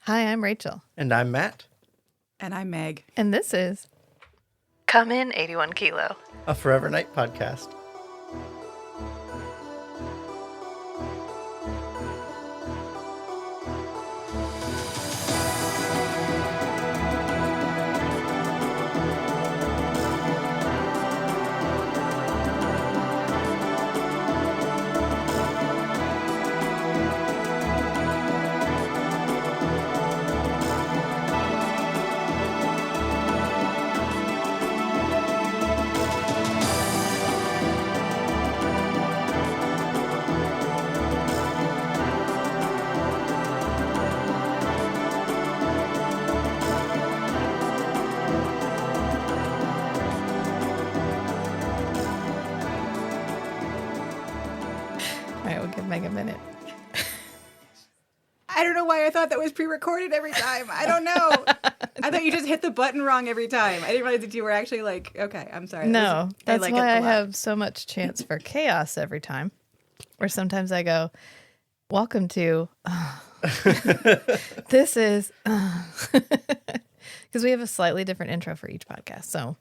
Hi, I'm Rachel. And I'm Matt. And I'm Meg. And this is Come In 81 Kilo, a Forever Night podcast. All right, we'll give Meg a minute. I don't know why I thought that was pre-recorded every time. I don't know. I thought you just hit the button wrong every time. I didn't realize that you were actually like, okay, I'm sorry. No, that's like why I have so much chance for chaos every time. Or sometimes I go, welcome to, this is, because we have a slightly different intro for each podcast. So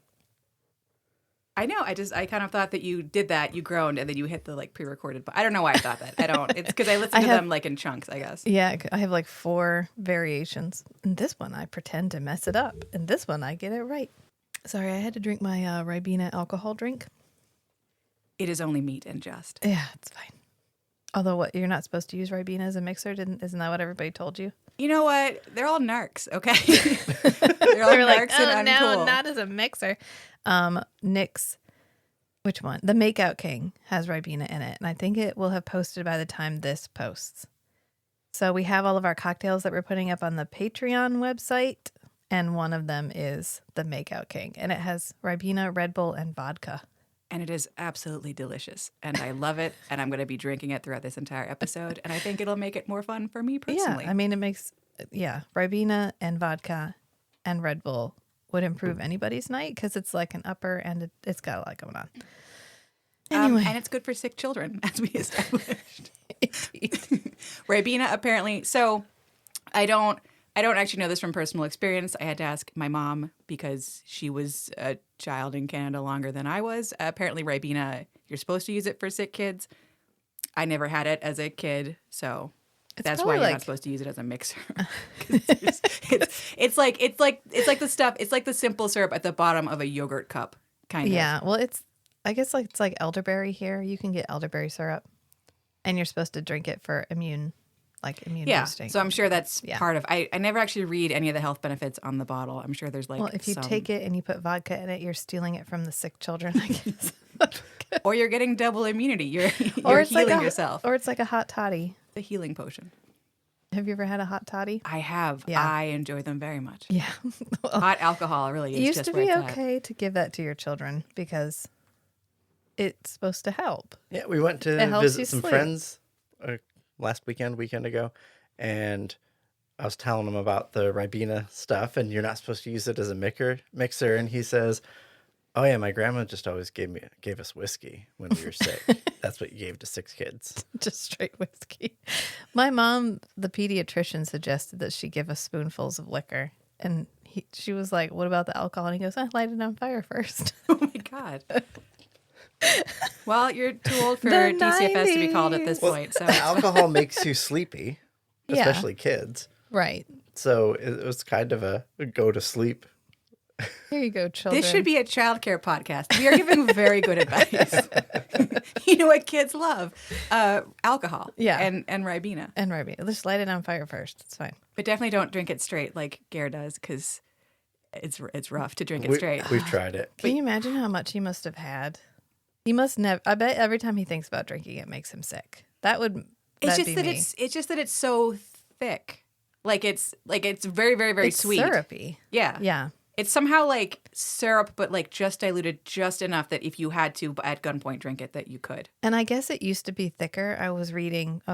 I know. I kind of thought that you did that. You groaned and then you hit the like pre-recorded. But I don't know why I thought that. I don't. It's because I listen to them like in chunks, I guess. yeah, I have like 4 variations. And this one I pretend to mess it up. And this one I get it right. Sorry, I had to drink my Ribena alcohol drink. It is only meat and just. Yeah, it's fine. Although, what, you're not supposed to use Ribena as a mixer? Isn't that what everybody told you? You know what? They're all narcs, okay? They're all They're narcs like, oh, and no, uncool. not as a mixer. Nick's, which one? The Makeout King has Ribena in it. And I think it will have posted by the time this posts. So we have all of our cocktails that we're putting up on the Patreon website. And one of them is the Makeout King. And it has Ribena, Red Bull, and vodka. And it is absolutely delicious. And I love it. And I'm going to be drinking it throughout this entire episode. And I think it'll make it more fun for me personally. Yeah, I mean, it makes, Ribena and vodka and Red Bull would improve anybody's night because it's like an upper and it's got a lot going on. Anyway. And it's good for sick children, as we established. Ribena, apparently. So I don't actually know this from personal experience. I had to ask my mom because she was a child in Canada longer than I was. Apparently, Ribena, you're supposed to use it for sick kids. I never had it as a kid, so that's why you're not supposed to use it as a mixer. it's like the stuff. It's like the simple syrup at the bottom of a yogurt cup, kind of. Yeah, well, I guess it's like elderberry here. You can get elderberry syrup, and you're supposed to drink it for immune boosting. So I'm sure that's part of. I never actually read any of the health benefits on the bottle. I'm sure there's like. Well, if you take it and you put vodka in it, you're stealing it from the sick children, I guess. Or you're getting double immunity. You're healing yourself. Or it's like a hot toddy. The healing potion. Have you ever had a hot toddy? I have. Yeah. I enjoy them very much. Yeah. Well, hot alcohol really is it used just to be where it's okay to give that to your children because it's supposed to help. Yeah, we went to visit some friends last weekend ago, and I was telling him about the Ribena stuff, and you're not supposed to use it as a mixer, and he says, oh yeah, my grandma just always gave us whiskey when we were sick. That's what you gave to 6 kids. Just straight whiskey. My mom, the pediatrician, suggested that she give us spoonfuls of liquor. And she was like, what about the alcohol? And he goes, light it on fire first. Oh my God. Well, you're too old for DCFS to be called at this point. So alcohol makes you sleepy, especially kids. Right. So it was kind of a go to sleep. Here you go, children. This should be a childcare podcast. We are giving very good advice. You know what kids love? Alcohol. Yeah. And Ribena. And Ribena. Just light it on fire first. It's fine. But definitely don't drink it straight like Gare does because it's rough to drink it straight. We've tried it. Can you imagine how much he must have had? He must never. I bet every time he thinks about drinking, it makes him sick. It's just that it's so thick. Like it's very, very, very sweet. Syrupy. Yeah. Yeah. It's somehow like syrup, but like just diluted just enough that if you had to at gunpoint drink it, that you could. And I guess it used to be thicker. I was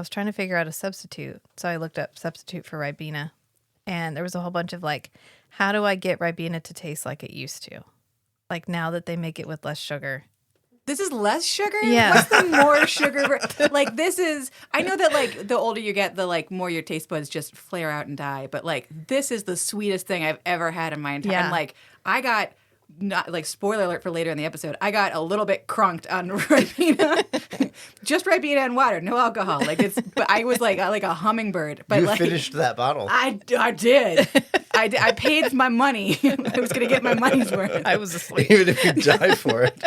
trying to figure out a substitute. So I looked up substitute for Ribena. And there was a whole bunch of like, how do I get Ribena to taste like it used to? Like now that they make it with less sugar. this is less sugar? Yeah. What's the more sugar? Like, this is, I know that, like, the older you get, the, like, more your taste buds just flare out and die. But, like, this is the sweetest thing I've ever had in my entire, Yeah. and, like, I got, not, like, spoiler alert for later in the episode, I got a little bit crunked on Ribena. Just Ribena and water, no alcohol. Like, but I was, like a hummingbird. But, You like, finished that bottle. I did. I paid my money. I was going to get my money's worth. I was asleep. Even if you die for it.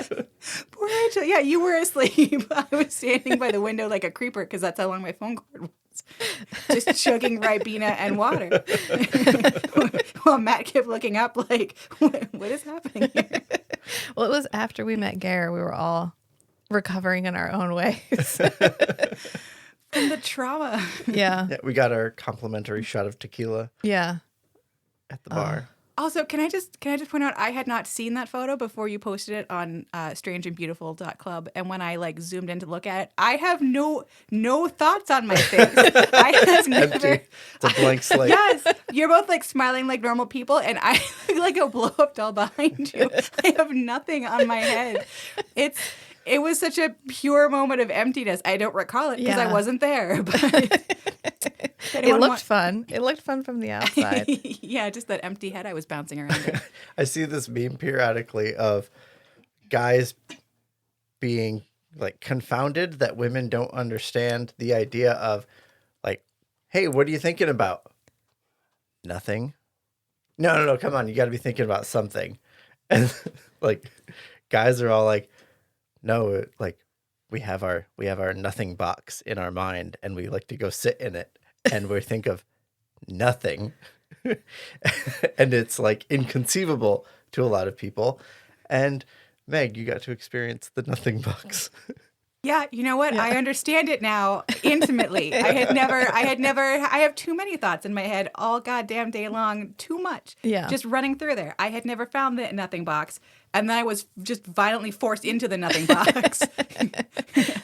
Poor Rachel. Yeah, you were asleep. I was standing by the window like a creeper because that's how long my phone cord was. Just chugging Ribena and water. While Matt kept looking up like, what is happening here? Well, it was after we met Gare. We were all recovering in our own ways. From the trauma. Yeah. Yeah, we got our complimentary shot of tequila Yeah. at the bar. Also, can I just point out, I had not seen that photo before you posted it on strangeandbeautiful.club, and when I like zoomed in to look at it, I have no thoughts on my face. I have never. Empty. It's a blank slate. Yes, you're both like smiling like normal people, and I look like a blow up doll behind you. I have nothing on my head. It was such a pure moment of emptiness. I don't recall it because I wasn't there. But It looked fun. It looked fun from the outside. Yeah, just that empty head I was bouncing around in. I see this meme periodically of guys being like confounded that women don't understand the idea of like, hey, what are you thinking about? Nothing. No, come on, you got to be thinking about something. And like guys are all like, no, like we have our nothing box in our mind and we like to go sit in it and we think of nothing. And it's like inconceivable to a lot of people. And Meg, you got to experience the nothing box. Yeah, you know what? Yeah. I understand it now intimately. I have too many thoughts in my head all goddamn day long, too much. Yeah. Just running through there. I had never found the nothing box. And then I was just violently forced into the nothing box.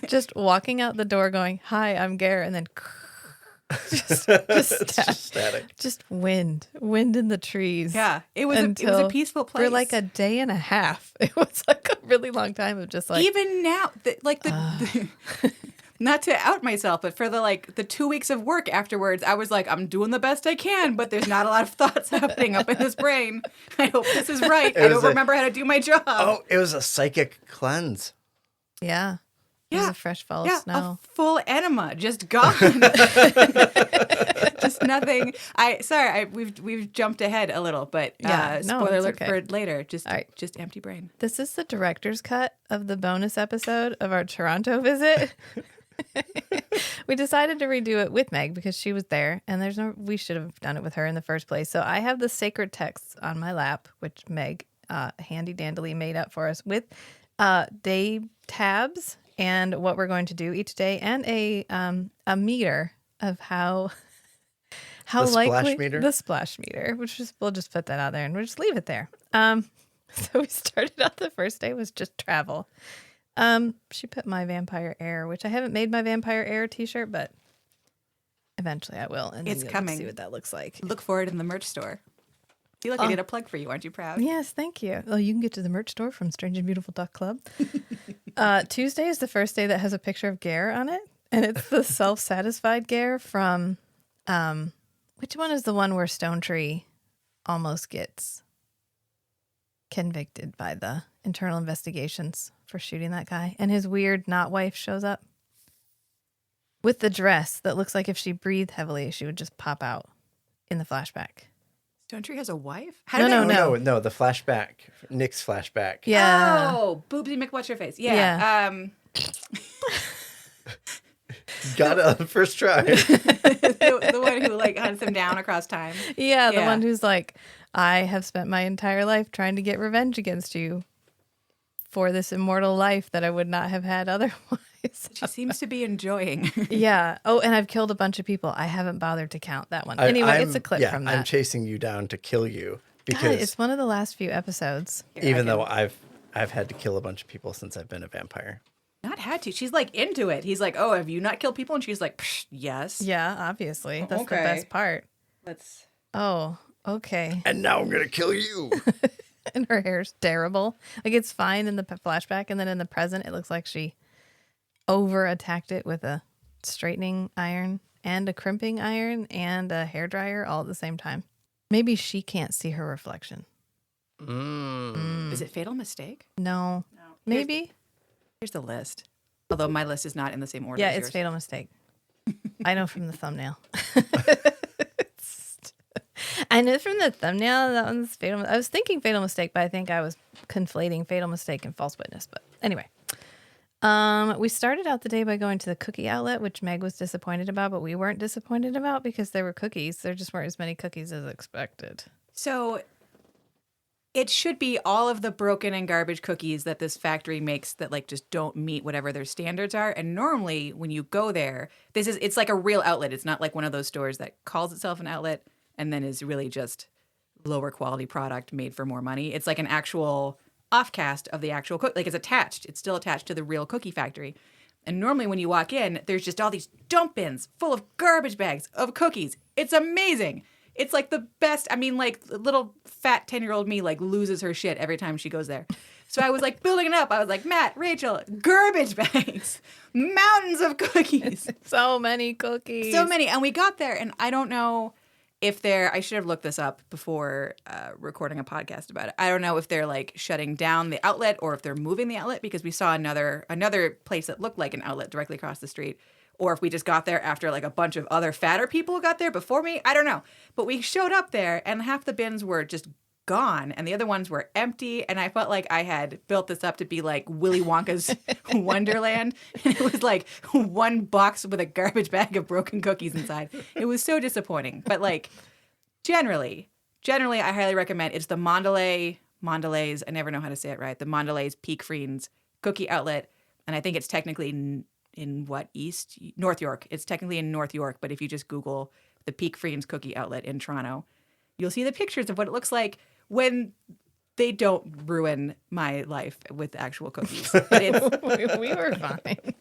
Just walking out the door going, hi, I'm Gare, and then just static. Just wind in the trees. Yeah, it was a peaceful place. For like a day and a half. It was like a really long time of just like. Even now, not to out myself, but for the 2 weeks of work afterwards, I was like, I'm doing the best I can, but there's not a lot of thoughts happening up in this brain. I hope this is right. I don't remember how to do my job. Oh, it was a psychic cleanse. Yeah. It was a fresh fall of snow. A full enema, just gone. Just nothing. We've jumped ahead a little, but spoiler alert for later. Just empty brain. This is the director's cut of the bonus episode of our Toronto visit. We decided to redo it with Meg because she was there, and we should have done it with her in the first place. So I have the sacred texts on my lap, which Meg handy dandily made up for us with day tabs and what we're going to do each day, and a meter of how likely the splash meter, we'll just put that out there and we'll just leave it there. So we started out the first day was just travel. She put my vampire air, which I haven't made my vampire air t-shirt, but eventually I will. And it's coming. See what that looks like. Look for it in the merch store. I feel like I did a plug for you. Aren't you proud? Yes, thank you. Well, you can get to the merch store from strangeandbeautiful.club. Tuesday is the first day that has a picture of Gare on it, and it's the self-satisfied Gare from, which one is the one where Stone Tree almost gets convicted by the internal investigations for shooting that guy, and his weird not wife shows up with the dress that looks like if she breathed heavily, she would just pop out in the flashback. Stone Tree has a wife? No, the flashback. Nick's flashback. Yeah. Oh, Boobsy McWhat's-her-face. Yeah. Got it on the first try. the one who hunts him down across time. Yeah, the one who's like, I have spent my entire life trying to get revenge against you for this immortal life that I would not have had otherwise. She seems to be enjoying. Yeah. Oh, and I've killed a bunch of people. I haven't bothered to count that one. Anyway, it's a clip from that. I'm chasing you down to kill you because it's one of the last few episodes. Even though I've had to kill a bunch of people since I've been a vampire. Not had to. She's into it. He's like, oh, have you not killed people? And she's like, yes. Yeah, obviously. That's the best part. That's. Oh, okay. And now I'm going to kill you. And her hair's terrible. Like, it's fine in the flashback, and then in the present, it looks like she over-attacked it with a straightening iron and a crimping iron and a hairdryer all at the same time. Maybe she can't see her reflection. Is it Fatal Mistake? No. Maybe? Here's the list. Although my list is not in the same order Yeah, as it's yours. Fatal Mistake. I know from the thumbnail. I know from the thumbnail that one's Fatal. I was thinking Fatal Mistake, but I think I was conflating Fatal Mistake and False Witness. But anyway, we started out the day by going to the cookie outlet, which Meg was disappointed about, but we weren't disappointed about because there were cookies. There just weren't as many cookies as expected. So it should be all of the broken and garbage cookies that this factory makes that like just don't meet whatever their standards are. And normally when you go there, it's like a real outlet. It's not like one of those stores that calls itself an outlet and then is really just lower quality product made for more money. It's like an actual offcast of the actual like it's attached. It's still attached to the real cookie factory. And normally when you walk in, there's just all these dump bins full of garbage bags of cookies. It's amazing. It's like the best. I mean, like little fat 10-year-old me like loses her shit every time she goes there. So I was like building it up. I was like, Matt, Rachel, garbage bags, mountains of cookies. So many cookies. So many. And we got there and I don't know if I should have looked this up before recording a podcast about it. I don't know if they're like shutting down the outlet or if they're moving the outlet because we saw another place that looked like an outlet directly across the street. Or if we just got there after like a bunch of other fatter people got there before me. I don't know. But we showed up there and half the bins were just gone and the other ones were empty. And I felt like I had built this up to be like Willy Wonka's Wonderland. And it was like one box with a garbage bag of broken cookies inside. It was so disappointing. But like generally, I highly recommend. It's the Mondelez, I never know how to say it right. The Mondelez Peak Friends cookie outlet. And I think it's technically in North York. It's technically in North York, but if you just Google the Peak Friends cookie outlet in Toronto, you'll see the pictures of what it looks like when they don't ruin my life with actual cookies. But it's, we were fine.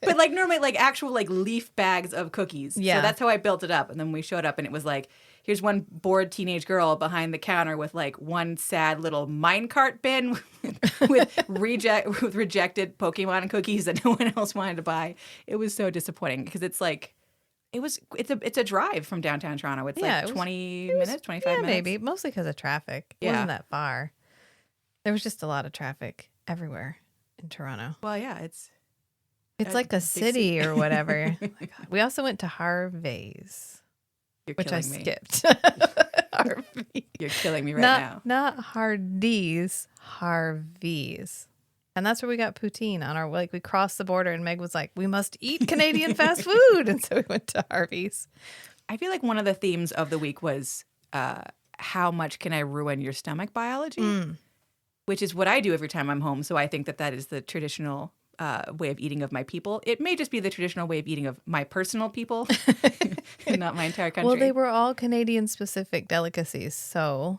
but like normally like actual like leaf bags of cookies. Yeah. So that's how I built it up. And then we showed up and it was like, here's one bored teenage girl behind the counter with like one sad little minecart bin with rejected Pokemon cookies that no one else wanted to buy. It was so disappointing because it's like it's a drive from downtown Toronto. It's like 20 minutes, 25 minutes. Maybe, mostly because of traffic. It wasn't that far. There was just a lot of traffic everywhere in Toronto. Well, yeah, it's like a city or whatever. Oh my God. We also went to Harvey's. Which I skipped. Harvey. You're killing me now. Not Hardee's, Harvey's. And that's where we got poutine on our, like, we crossed the border and Meg was like, we must eat Canadian fast food. And so we went to Harvey's. I feel like one of the themes of the week was how much can I ruin your stomach biology? Which is what I do every time I'm home. So I think that is the traditional way of eating of my people. It may just be the traditional way of eating of my personal people, not my entire country. Well, they were all Canadian-specific delicacies, so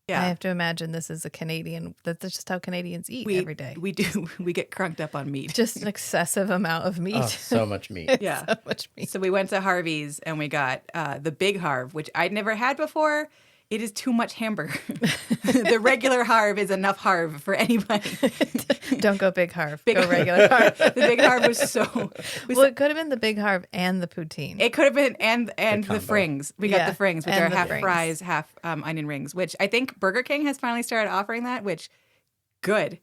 I have to imagine this is a Canadian. That's just how Canadians eat every day. We do. We get crunked up on meat. Just an excessive amount of meat. Oh, so much meat. Yeah, so much meat. So we went to Harvey's and we got the Big Harv, which I'd never had before. It is too much hamburger. The regular Harv is enough Harv for anybody. Don't go Big Harv. Go regular Harv. The Big Harv was so... Well, it could have been the Big Harv and the poutine. It could have been, and the frings. We got the frings, which are half frings. fries, half onion rings, which I think Burger King has finally started offering that, which, good.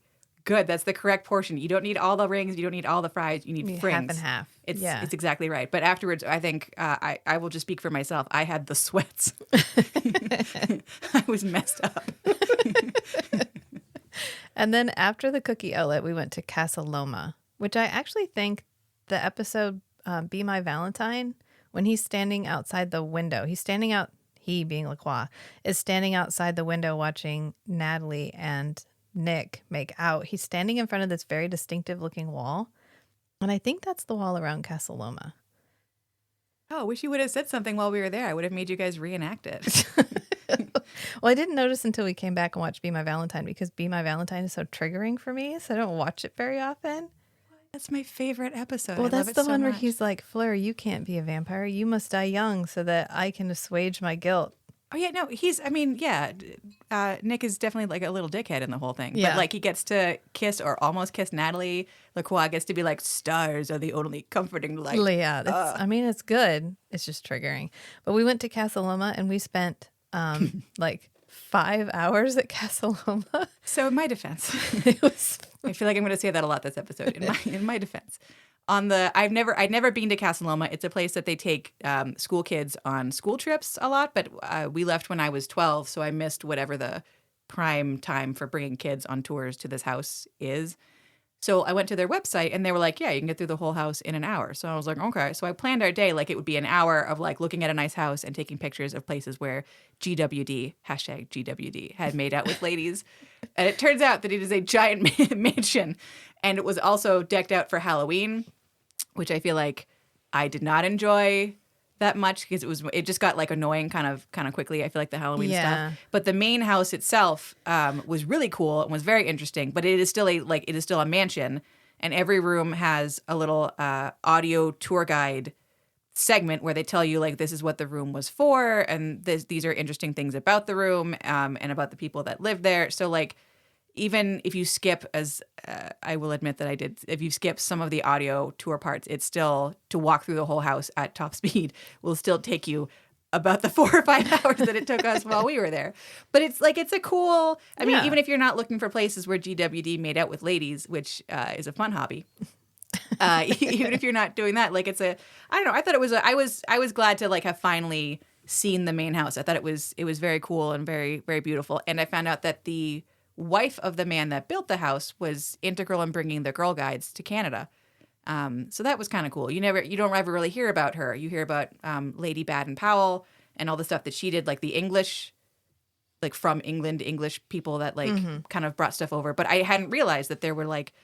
That's the correct portion. You don't need all the rings. You don't need all the fries. You need frings. Half and half. It's exactly right. But afterwards, I think I will just speak for myself. I had the sweats. I was messed up. And then after the cookie outlet, we went to Casa Loma, which I actually think the episode Be My Valentine, when he's standing outside the window, he being LaCroix, is standing outside the window watching Natalie and Nick make out. He's standing in front of this very distinctive looking wall. And I think that's the wall around Casa Loma. Oh, I wish you would have said something while we were there. I would have made you guys reenact it. Well, I didn't notice until we came back and watched Be My Valentine because Be My Valentine is so triggering for me. So I don't watch it very often. That's my favorite episode. Well, that's the one where much. he's like, Fleur, you can't be a vampire. You must die young so that I can assuage my guilt. Oh yeah, no, Nick is definitely like a little dickhead in the whole thing. Yeah. But like he gets to kiss or almost kiss Natalie. Lacroix gets to be like, stars are the only comforting light. Yeah, it's good. It's just triggering. But we went to Casa Loma and we spent like 5 hours at Casa Loma. So in my defense, It was I feel like I'm going to say that a lot this episode. In my defense, I'd never been to Casa Loma. It's a place that they take school kids on school trips a lot. But we left when I was 12, so I missed whatever the prime time for bringing kids on tours to this house is. So I went to their website and they were like, yeah, you can get through the whole house in an hour. So I was like, okay. So I planned our day like it would be an hour of like looking at a nice house and taking pictures of places where GWD, hashtag GWD, had made out with ladies. And it turns out that it is a giant mansion. And it was also decked out for Halloween, which I feel like I did not enjoy that much because it just got like annoying kind of quickly. I feel like the Halloween Yeah. stuff. But the main house itself was really cool and was very interesting. But it is still a mansion, and every room has a little audio tour guide segment where they tell you like this is what the room was for, and these are interesting things about the room and about the people that live there. So like even if you skip, as I will admit that I did, if you skip some of the audio tour parts, it's still, to walk through the whole house at top speed will still take you about the 4 or 5 hours that it took us while we were there. But it's like, it's a cool, I mean, even if you're not looking for places where GWD made out with ladies, which is a fun hobby, even if you're not doing that, like I don't know, I thought it was, I was glad to like have finally seen the main house. I thought it was very cool and very, very beautiful. And I found out that the wife of the man that built the house was integral in bringing the Girl Guides to Canada. So that was kind of cool. You don't ever really hear about her. You hear about Lady Baden-Powell and all the stuff that she did, like the English, like from England, English people that like kind of brought stuff over. But I hadn't realized that there were like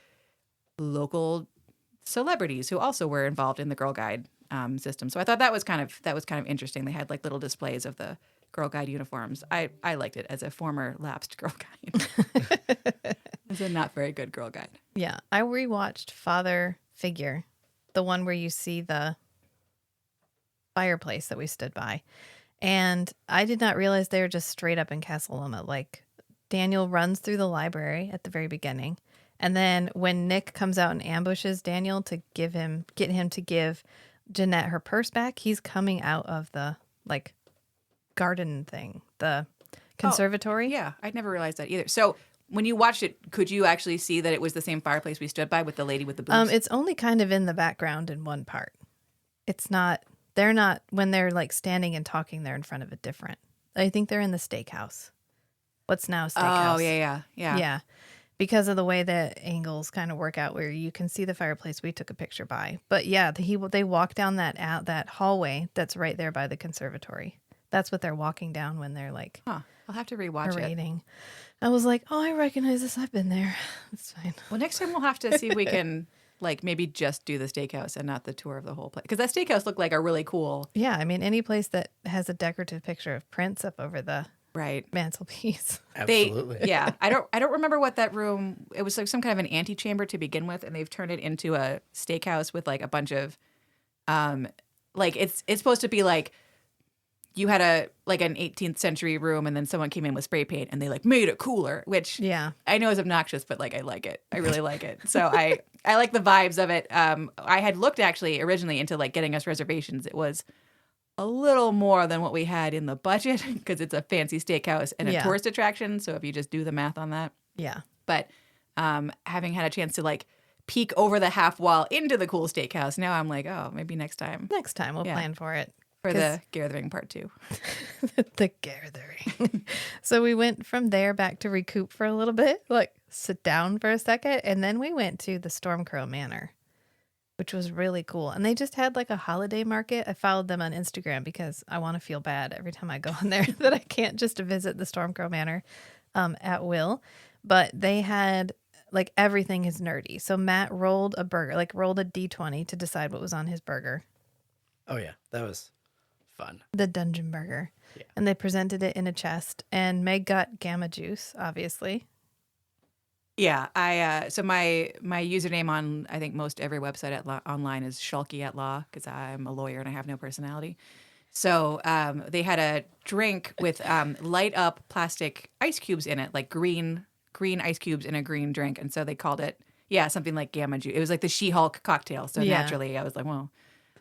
local celebrities who also were involved in the Girl Guide system. So I thought that was kind of interesting. They had like little displays of the Girl Guide uniforms. I liked it as a former lapsed Girl Guide. As a not very good Girl Guide. Yeah, I rewatched Father Figure, the one where you see the fireplace that we stood by. And I did not realize they were just straight up in Casa Loma. Like Daniel runs through the library at the very beginning. And then when Nick comes out and ambushes Daniel to get him to give Jeanette her purse back, he's coming out of the like garden thing, the conservatory. Yeah, I'd never realized that either. So when you watched it, could you actually see that it was the same fireplace we stood by with the lady with the boobs? It's only kind of in the background in one part. It's not, they're not, when they're like standing and talking, they're in front of a different. I think they're in the steakhouse. What's now a steakhouse. Oh, yeah. Yeah. Because of the way the angles kind of work out where you can see the fireplace we took a picture by. But yeah, they walk down that hallway that's right there by the conservatory. That's what they're walking down when they're like, I'll have to rewatch it. I was like, oh, I recognize this. I've been there. It's fine. Well, next time we'll have to see if we can like maybe just do the steakhouse and not the tour of the whole place. Because that steakhouse looked like a really cool. Yeah, I mean, any place that has a decorative picture of Prince up over the mantelpiece. Absolutely. I don't remember what that room. It was like some kind of an antechamber to begin with, and they've turned it into a steakhouse with like a bunch of, like it's supposed to be like. You had an 18th century room, and then someone came in with spray paint, and they like made it cooler. Which I know is obnoxious, but like I like it. I really like it. So I like the vibes of it. I had looked actually originally into like getting us reservations. It was a little more than what we had in the budget because it's a fancy steakhouse and a tourist attraction. So if you just do the math on that, But having had a chance to like peek over the half wall into the cool steakhouse, now I'm like, oh, maybe next time. Next time we'll plan for it. For the Gerthering Part 2. The Gerthering. So we went from there back to recoup for a little bit, like sit down for a second. And then we went to the Stormcrow Manor, which was really cool. And they just had like a holiday market. I followed them on Instagram because I want to feel bad every time I go in there that I can't just visit the Stormcrow Manor at will. But they had like everything is nerdy. So Matt rolled a burger, like rolled a D20 to decide what was on his burger. Oh, yeah. That was fun. The dungeon burger. Yeah. And they presented it in a chest. And Meg got gamma juice, obviously. Yeah, I so my username on I think most every website online is Shulky at Law because I'm a lawyer and I have no personality. So they had a drink with light up plastic ice cubes in it, like green ice cubes in a green drink. And so they called it, something like Gamma Juice. It was like the She-Hulk cocktail. So naturally I was like, well,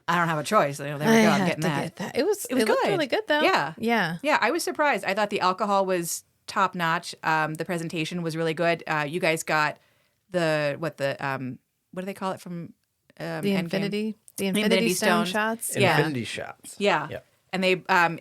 I don't have a choice. So there we go. I'm getting that. It was good. Looked really good though. Yeah. Yeah. Yeah. I was surprised. I thought the alcohol was top notch. The presentation was really good. You guys got what do they call it from The Endgame? Infinity Stone shots. Infinity shots. Yeah. Yep. And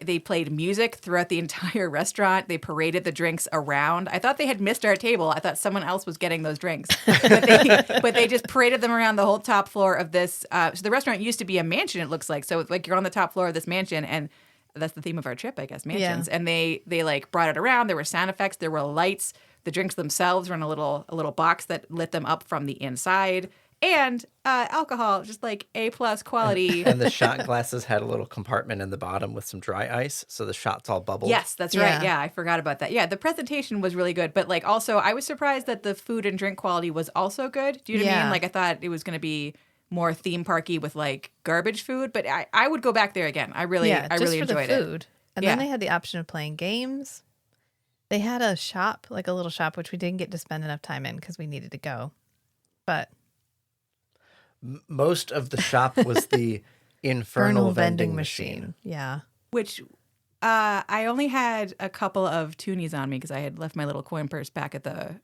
they played music throughout the entire restaurant. They paraded the drinks around. I thought they had missed our table. I thought someone else was getting those drinks. But they just paraded them around the whole top floor of this. So the restaurant used to be a mansion, it looks like. So like you're on the top floor of this mansion, and that's the theme of our trip, I guess, mansions. Yeah. And they like brought it around. There were sound effects. There were lights. The drinks themselves were in a little box that lit them up from the inside. And alcohol, just like A+ quality. And the shot glasses had a little compartment in the bottom with some dry ice, so the shots all bubbled. Yes, that's right. Yeah, I forgot about that. Yeah, the presentation was really good, but like also I was surprised that the food and drink quality was also good. Do you know what I mean? Like I thought it was going to be more theme parky with like garbage food, but I would go back there again. I really enjoyed the food. it. And then they had the option of playing games. They had a shop, like a little shop, which we didn't get to spend enough time in because we needed to go. But most of the shop was the infernal vending machine. Yeah. Which I only had a couple of toonies on me because I had left my little coin purse back at the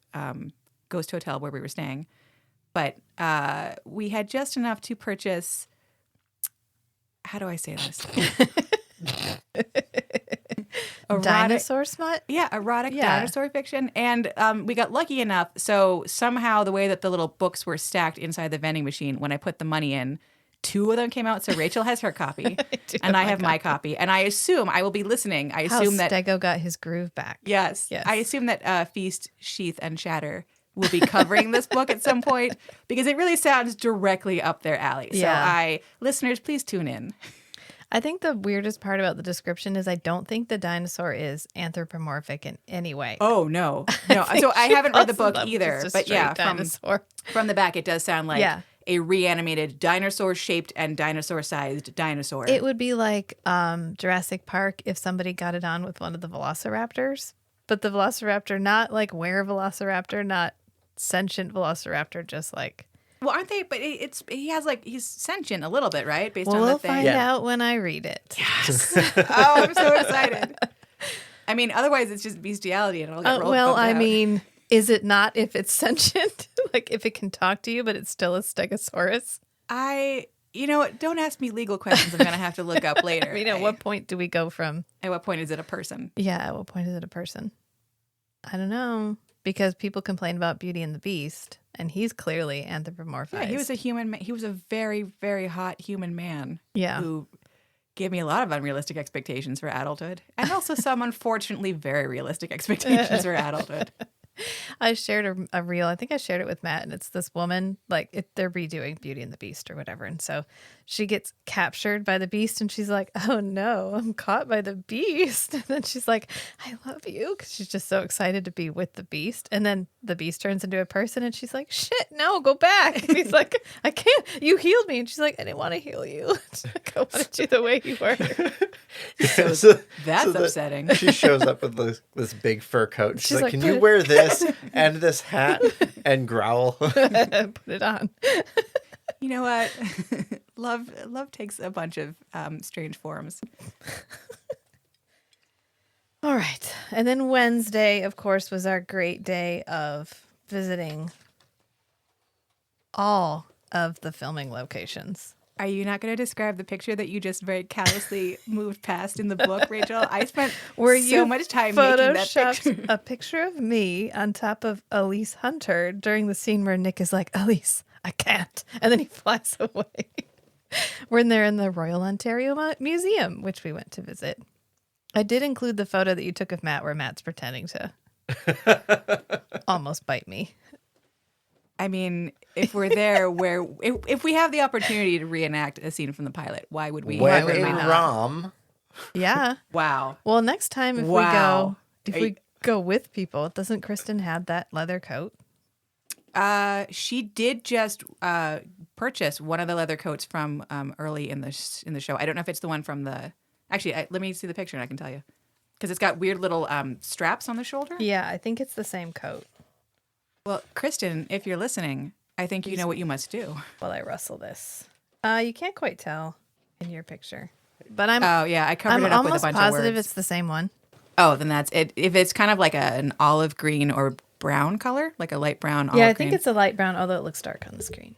ghost hotel where we were staying. But we had just enough to purchase, how do I say this? Dinosaur smut? Yeah, erotic dinosaur fiction. And we got lucky enough. So somehow the way that the little books were stacked inside the vending machine, when I put the money in, 2 of them came out. So Rachel has her copy and I have my copy. And I assume I will be listening. I assume that Stego got his groove back. Yes. I assume that Feast, Sheath, and Shatter will be covering this book at some point because it really sounds directly up their alley. So listeners, please tune in. I think the weirdest part about the description is I don't think the dinosaur is anthropomorphic in any way. Oh, no. So I haven't read the book either. But from the back, it does sound like a reanimated dinosaur-shaped and dinosaur-sized dinosaur. It would be like Jurassic Park if somebody got it on with one of the velociraptors. But the velociraptor, not like were-velociraptor, not sentient velociraptor, just like... Well, aren't they? But he's sentient a little bit, right? Based on the we'll thing. find out when I read it. Yes. Oh, I'm so excited. I mean, otherwise it's just bestiality and it'll get rolled I mean, is it not if it's sentient? Like if it can talk to you, but it's still a stegosaurus? You know what? Don't ask me legal questions. I'm going to have to look up later. I mean, at what point do we go from? At what point is it a person? Yeah, at what point is it a person? I don't know. Because people complain about Beauty and the Beast, and he's clearly anthropomorphized. Yeah, he was a human. He was a very, very hot human man. Yeah, who gave me a lot of unrealistic expectations for adulthood, and also some unfortunately very realistic expectations for adulthood. I shared a reel. I think I shared it with Matt, and it's this woman, like they're redoing Beauty and the Beast or whatever. And so she gets captured by the beast and she's like, oh no, I'm caught by the beast. And then she's like, I love you. Cause she's just so excited to be with the beast. And then the beast turns into a person and she's like, shit, no, go back. And he's like, I can't, you healed me. And she's like, I didn't want to heal you. Like, I wanted you the way you were. So that's upsetting. She shows up with this big fur coat. She's like, can you wear this and this hat and growl? Put it on. You know what? Love takes a bunch of strange forms. All right. And then Wednesday, of course, was our great day of visiting all of the filming locations. Are you not going to describe the picture that you just very callously moved past in the book, Rachel? I spent so much time making that picture. A picture of me on top of Elise Hunter during the scene where Nick is like, Elise, I can't. And then he flies away. We're in the Royal Ontario Museum, which we went to visit. I did include the photo that you took of Matt where Matt's pretending to almost bite me. I mean, if we're there, if we have the opportunity to reenact a scene from the pilot, why would we? When in Rom. Yeah. Wow. Well, next time if we go with people, doesn't Kristen have that leather coat? She did just purchase one of the leather coats from early in the show. I don't know if it's the one from the Actually, let me see the picture and I can tell you. Because it's got weird little straps on the shoulder. Yeah, I think it's the same coat. Well, Kristen, if you're listening, I think you know what you must do. While I rustle this. You can't quite tell in your picture. But I covered it up with a bunch of words. I'm almost positive it's the same one. Oh, then that's it. If it's kind of like an olive green or brown color, like a light brown olive green. Yeah, I think it's a light brown, although it looks dark on the screen.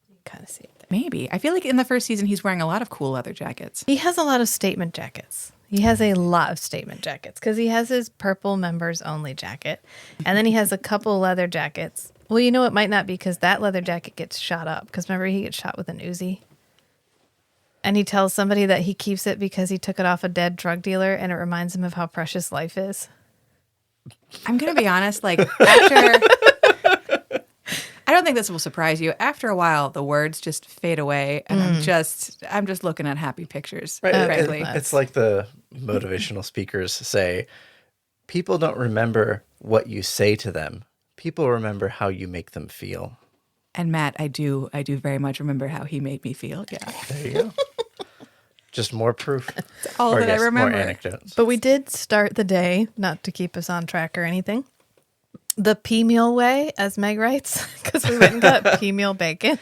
You can kind of see it there. Maybe. I feel like in the first season, he's wearing a lot of cool leather jackets. He has a lot of statement jackets. He has a lot of statement jackets because he has his purple members only jacket. And then he has a couple leather jackets. Well, you know, it might not be because that leather jacket gets shot up. Because remember, he gets shot with an Uzi. And he tells somebody that he keeps it because he took it off a dead drug dealer and it reminds him of how precious life is. I'm going to be honest, like, after... I don't think this will surprise you. After a while, the words just fade away, and I'm just looking at happy pictures. Right. Frankly, It's like the motivational speakers say, people don't remember what you say to them. People remember how you make them feel. And Matt, I do very much remember how he made me feel. Yeah, there you go. Just more proof. That's all that I remember. More anecdotes. But we did start the day, not to keep us on track or anything, the pea meal way, as Meg writes, because we went and got pea meal bacon.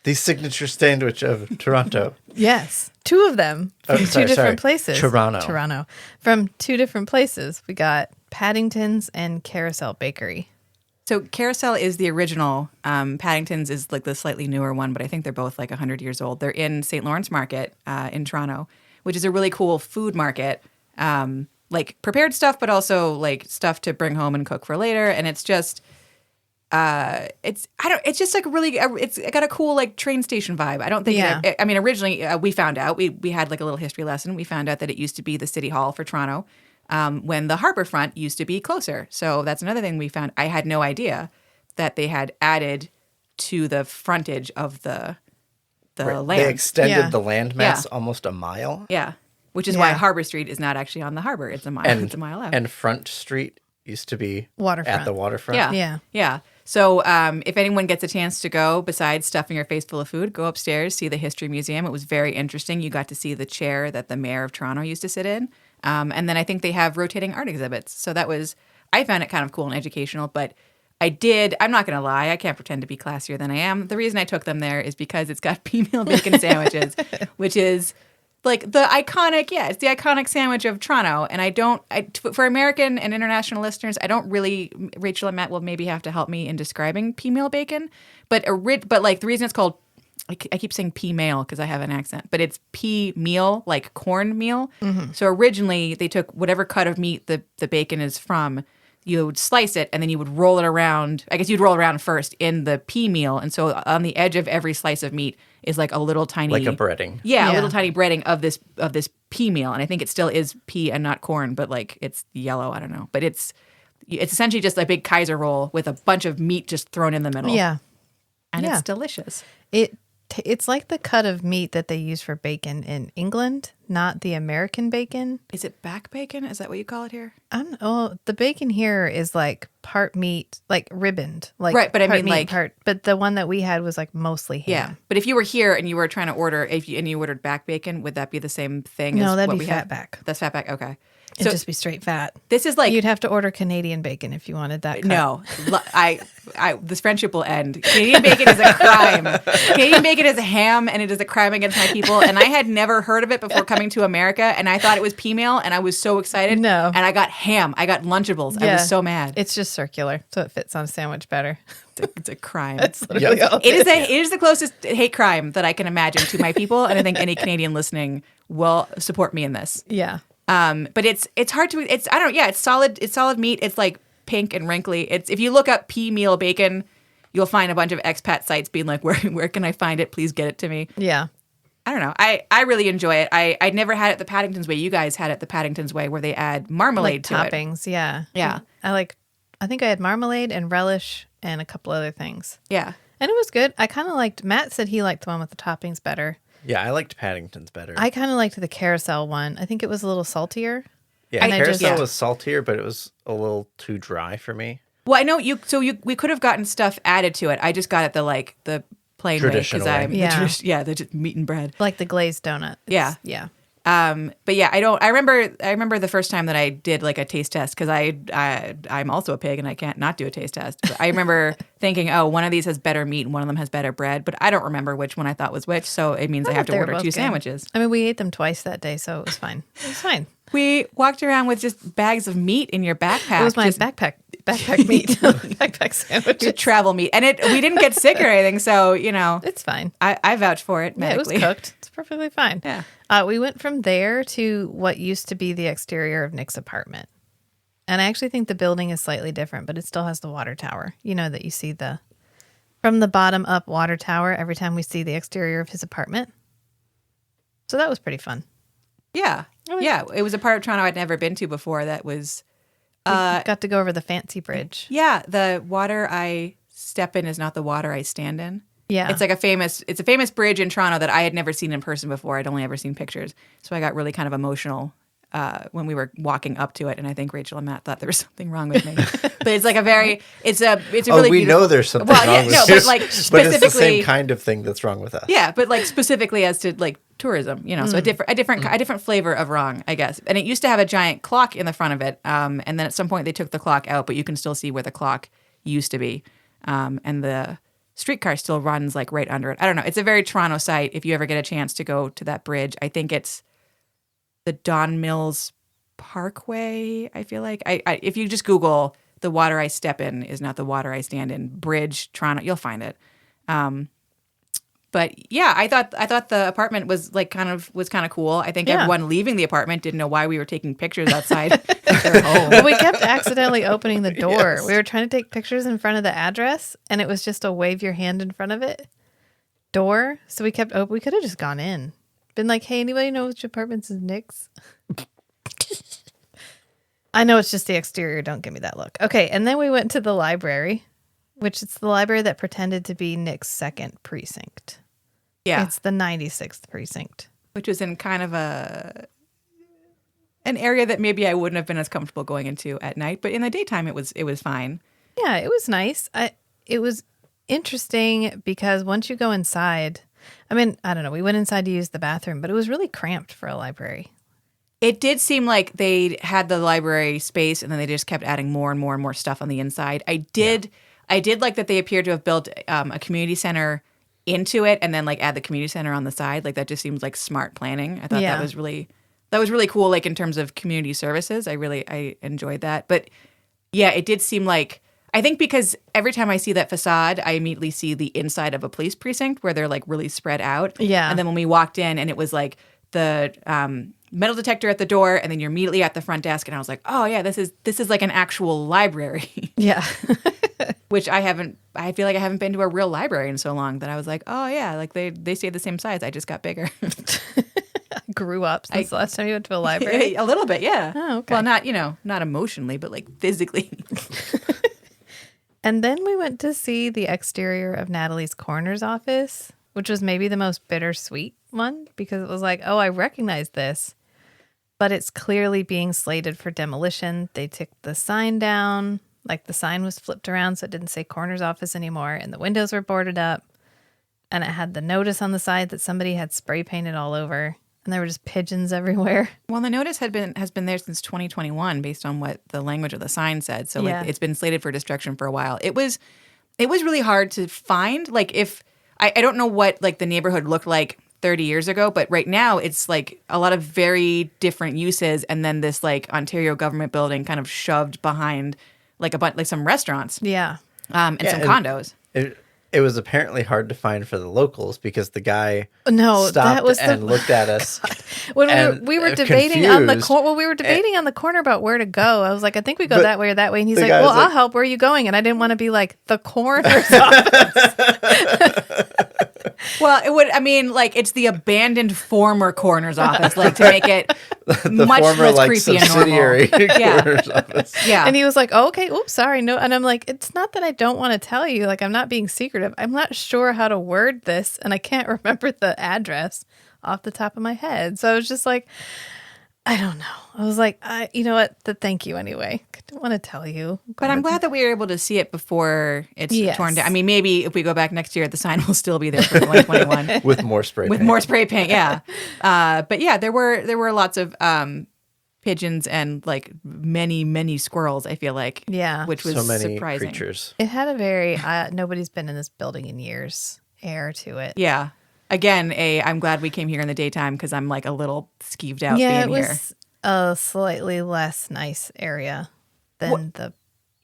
The signature sandwich of Toronto. Yes. 2 of them from two different places. Toronto. From 2 different places. We got Paddington's and Carousel Bakery. So Carousel is the original. Paddington's is like the slightly newer one, but I think they're both like 100 years old. They're in St. Lawrence Market in Toronto, which is a really cool food market. Like prepared stuff, but also like stuff to bring home and cook for later. And it's just, it's just like really, it's got a cool like train station vibe. I don't think, originally we found out, we had like a little history lesson. We found out that it used to be the city hall for Toronto when the harbor front used to be closer. So that's another thing we found. I had no idea that they had added to the frontage of the land. They extended the landmass almost a mile. Yeah. Which is why Harbor Street is not actually on the harbor. It's a mile. It's a mile out. And Front Street used to be waterfront. At the waterfront. Yeah. So if anyone gets a chance to go, besides stuffing your face full of food, go upstairs, see the History Museum. It was very interesting. You got to see the chair that the mayor of Toronto used to sit in. And then I think they have rotating art exhibits. So I found it kind of cool and educational. But I'm not going to lie, I can't pretend to be classier than I am. The reason I took them there is because it's got pea meal bacon sandwiches, which is... like the iconic, it's the iconic sandwich of Toronto. And for American and international listeners, I don't really, Rachel and Matt will maybe have to help me in describing pea meal bacon. But like the reason it's called, I keep saying pea meal because I have an accent, but it's pea meal, like corn meal. Mm-hmm. So originally they took whatever cut of meat the bacon is from, you would slice it and then you would roll it around. I guess you'd roll it around first in the pea meal. And so on the edge of every slice of meat is like a little tiny... like a breading. Yeah, a little tiny breading of this pea meal. And I think it still is pea and not corn, but like it's yellow. I don't know. But it's essentially just a big Kaiser roll with a bunch of meat just thrown in the middle. Yeah. And it's delicious. It's like the cut of meat that they use for bacon in England, not the American bacon. Is it back bacon? Is that what you call it here? I don't know. The bacon here is like part meat, like ribboned. Like right, but I mean meat, but the one that we had was like mostly ham. Yeah, but if you were here and you were trying to order, and you ordered back bacon, would that be the same thing? No, that'd what be we fat have? back. That's fat back. Okay. It'd just be straight fat. This is like... you'd have to order Canadian bacon if you wanted that cut. No, this friendship will end. Canadian bacon is a crime. Canadian bacon is a ham, and it is a crime against my people. And I had never heard of it before coming to America, and I thought it was pea meal, and I was so excited. No. And I got ham. I got Lunchables. I was so mad. It's just circular, so it fits on a sandwich better. It's a crime. That's literally all it is the closest hate crime that I can imagine to my people, and I think any Canadian listening will support me in this. Yeah. But it's hard to it's solid meat. It's like pink and wrinkly. If you look up pea meal bacon, you'll find a bunch of expat sites being like, where can I find it? Please get it to me. Yeah. I don't know. I really enjoy it. I'd never had it the Paddington's way. You guys had it the Paddington's way where they add marmalade to toppings, it. Yeah. Yeah. I think I had marmalade and relish and a couple other things. Yeah. And it was good. I kind of liked, Matt said he liked the one with the toppings better. Yeah, I liked Paddington's better. I kind of liked the carousel one. I think it was a little saltier. Yeah, carousel was saltier, but it was a little too dry for me. Well, I know we could have gotten stuff added to it. I just got it the plain traditional way. way. The just meat and bread. Like the glazed donut. Yeah. Yeah. But yeah, I remember the first time that I did like a taste test because I'm also a pig and I can't not do a taste test. But I remember thinking, oh, one of these has better meat and one of them has better bread, but I don't remember which one I thought was which. So it means I have to order two sandwiches. I mean, we ate them twice that day, so it was fine. It was fine. We walked around with just bags of meat in your backpack. It was my backpack meat, backpack sandwich, travel meat, and we didn't get sick or anything. So it's fine. I vouch for it medically. Yeah, it was cooked. It's perfectly fine. Yeah. We went from there to what used to be the exterior of Nick's apartment, and I actually think the building is slightly different, but it still has the water tower. You know that you see from the bottom up water tower every time we see the exterior of his apartment. So that was pretty fun. Yeah. Yeah, it was a part of Toronto I'd never been to before. That was got to go over the fancy bridge. Yeah, the water I step in is not the water I stand in. Yeah, it's a famous bridge in Toronto that I had never seen in person before. I'd only ever seen pictures, so I got really kind of emotional when we were walking up to it. And I think Rachel and Matt thought there was something wrong with me. But it's like it's a really we beautiful, know there's something wrong with you. But like specifically, but it's the same kind of thing that's wrong with us. Yeah, but like specifically as to like tourism, so a different flavor of wrong, I guess. And it used to have a giant clock in the front of it, and then at some point they took the clock out, but you can still see where the clock used to be, and the streetcar still runs like right under it. I don't know. It's a very Toronto site. If you ever get a chance to go to that bridge, I think it's the Don Mills Parkway. I feel like if you just Google "the water I step in is not the water I stand in" bridge Toronto, you'll find it. But yeah, I thought the apartment was kind of cool. I think everyone leaving the apartment didn't know why we were taking pictures outside their home. Well, we kept accidentally opening the door. Yes. We were trying to take pictures in front of the address, and it was just a wave your hand in front of it door. So we kept open. We could have just gone in, been like, "Hey, anybody know which apartments is Nick's?" I know it's just the exterior. Don't give me that look. Okay, and then we went to the library, which is the library that pretended to be Nick's second precinct. Yeah. It's the 96th precinct. Which was in kind of an area that maybe I wouldn't have been as comfortable going into at night, but in the daytime it was fine. Yeah, it was nice. It was interesting because once you go inside, I mean, I don't know, we went inside to use the bathroom, but it was really cramped for a library. It did seem like they had the library space and then they just kept adding more and more and more stuff on the inside. I did like that they appeared to have built a community center into it and then like add the community center on the side. Like that just seems like smart planning. I thought that was really cool, like in terms of community services. I enjoyed that. But yeah, it did seem like, I think because every time I see that facade, I immediately see the inside of a police precinct where they're like really spread out. Yeah. And then when we walked in and it was like the metal detector at the door and then you're immediately at the front desk and I was like, oh yeah, this is like an actual library. Yeah. Which I feel like I haven't been to a real library in so long that I was like, oh yeah, like they stayed the same size. I just got bigger. Grew up since the last time you went to a library? A little bit, yeah. Oh, okay. Well, not emotionally, but like physically. And then we went to see the exterior of Natalie's coroner's office, which was maybe the most bittersweet one because it was like, oh, I recognize this, but it's clearly being slated for demolition. They took the sign down. Like the sign was flipped around so it didn't say coroner's office anymore and the windows were boarded up and it had the notice on the side that somebody had spray painted all over and there were just pigeons everywhere. Well, the notice has been there since 2021 based on what the language of the sign said. So like it's been slated for destruction for a while. It was really hard to find. Like if I don't know what like the neighborhood looked like 30 years ago, but right now it's like a lot of very different uses and then this like Ontario government building kind of shoved behind like some restaurants, and some condos. It was apparently hard to find for the locals because the guy stopped and looked at us. When we were debating on the corner about where to go, I was like, I think we go that way or that way, and he's like, well, I'll help. Where are you going? And I didn't want to be like the coroner's office. Well, it would. I mean, like it's the abandoned former coroner's office, like to make it much former, less creepy and normal. Coroner's office. Yeah. And he was like, oh, okay, oops, sorry, no. And I'm like, it's not that I don't want to tell you. Like, I'm not being secretive. I'm not sure how to word this, and I can't remember the address off the top of my head. So I was just like, I don't know. I was like, you know what? Thank you anyway. I don't want to tell you. But I'm glad that we were able to see it before it's torn down. I mean, maybe if we go back next year, the sign will still be there for 2021 with more spray with paint. more spray paint. Yeah, but yeah, there were lots of pigeons and like many squirrels. I feel like, which was so many surprising. creatures. It had a very nobody's been in this building in years air to it. Yeah. Again, I'm glad we came here in the daytime because I'm like a little skeeved out being it here. was a slightly less nice area than the.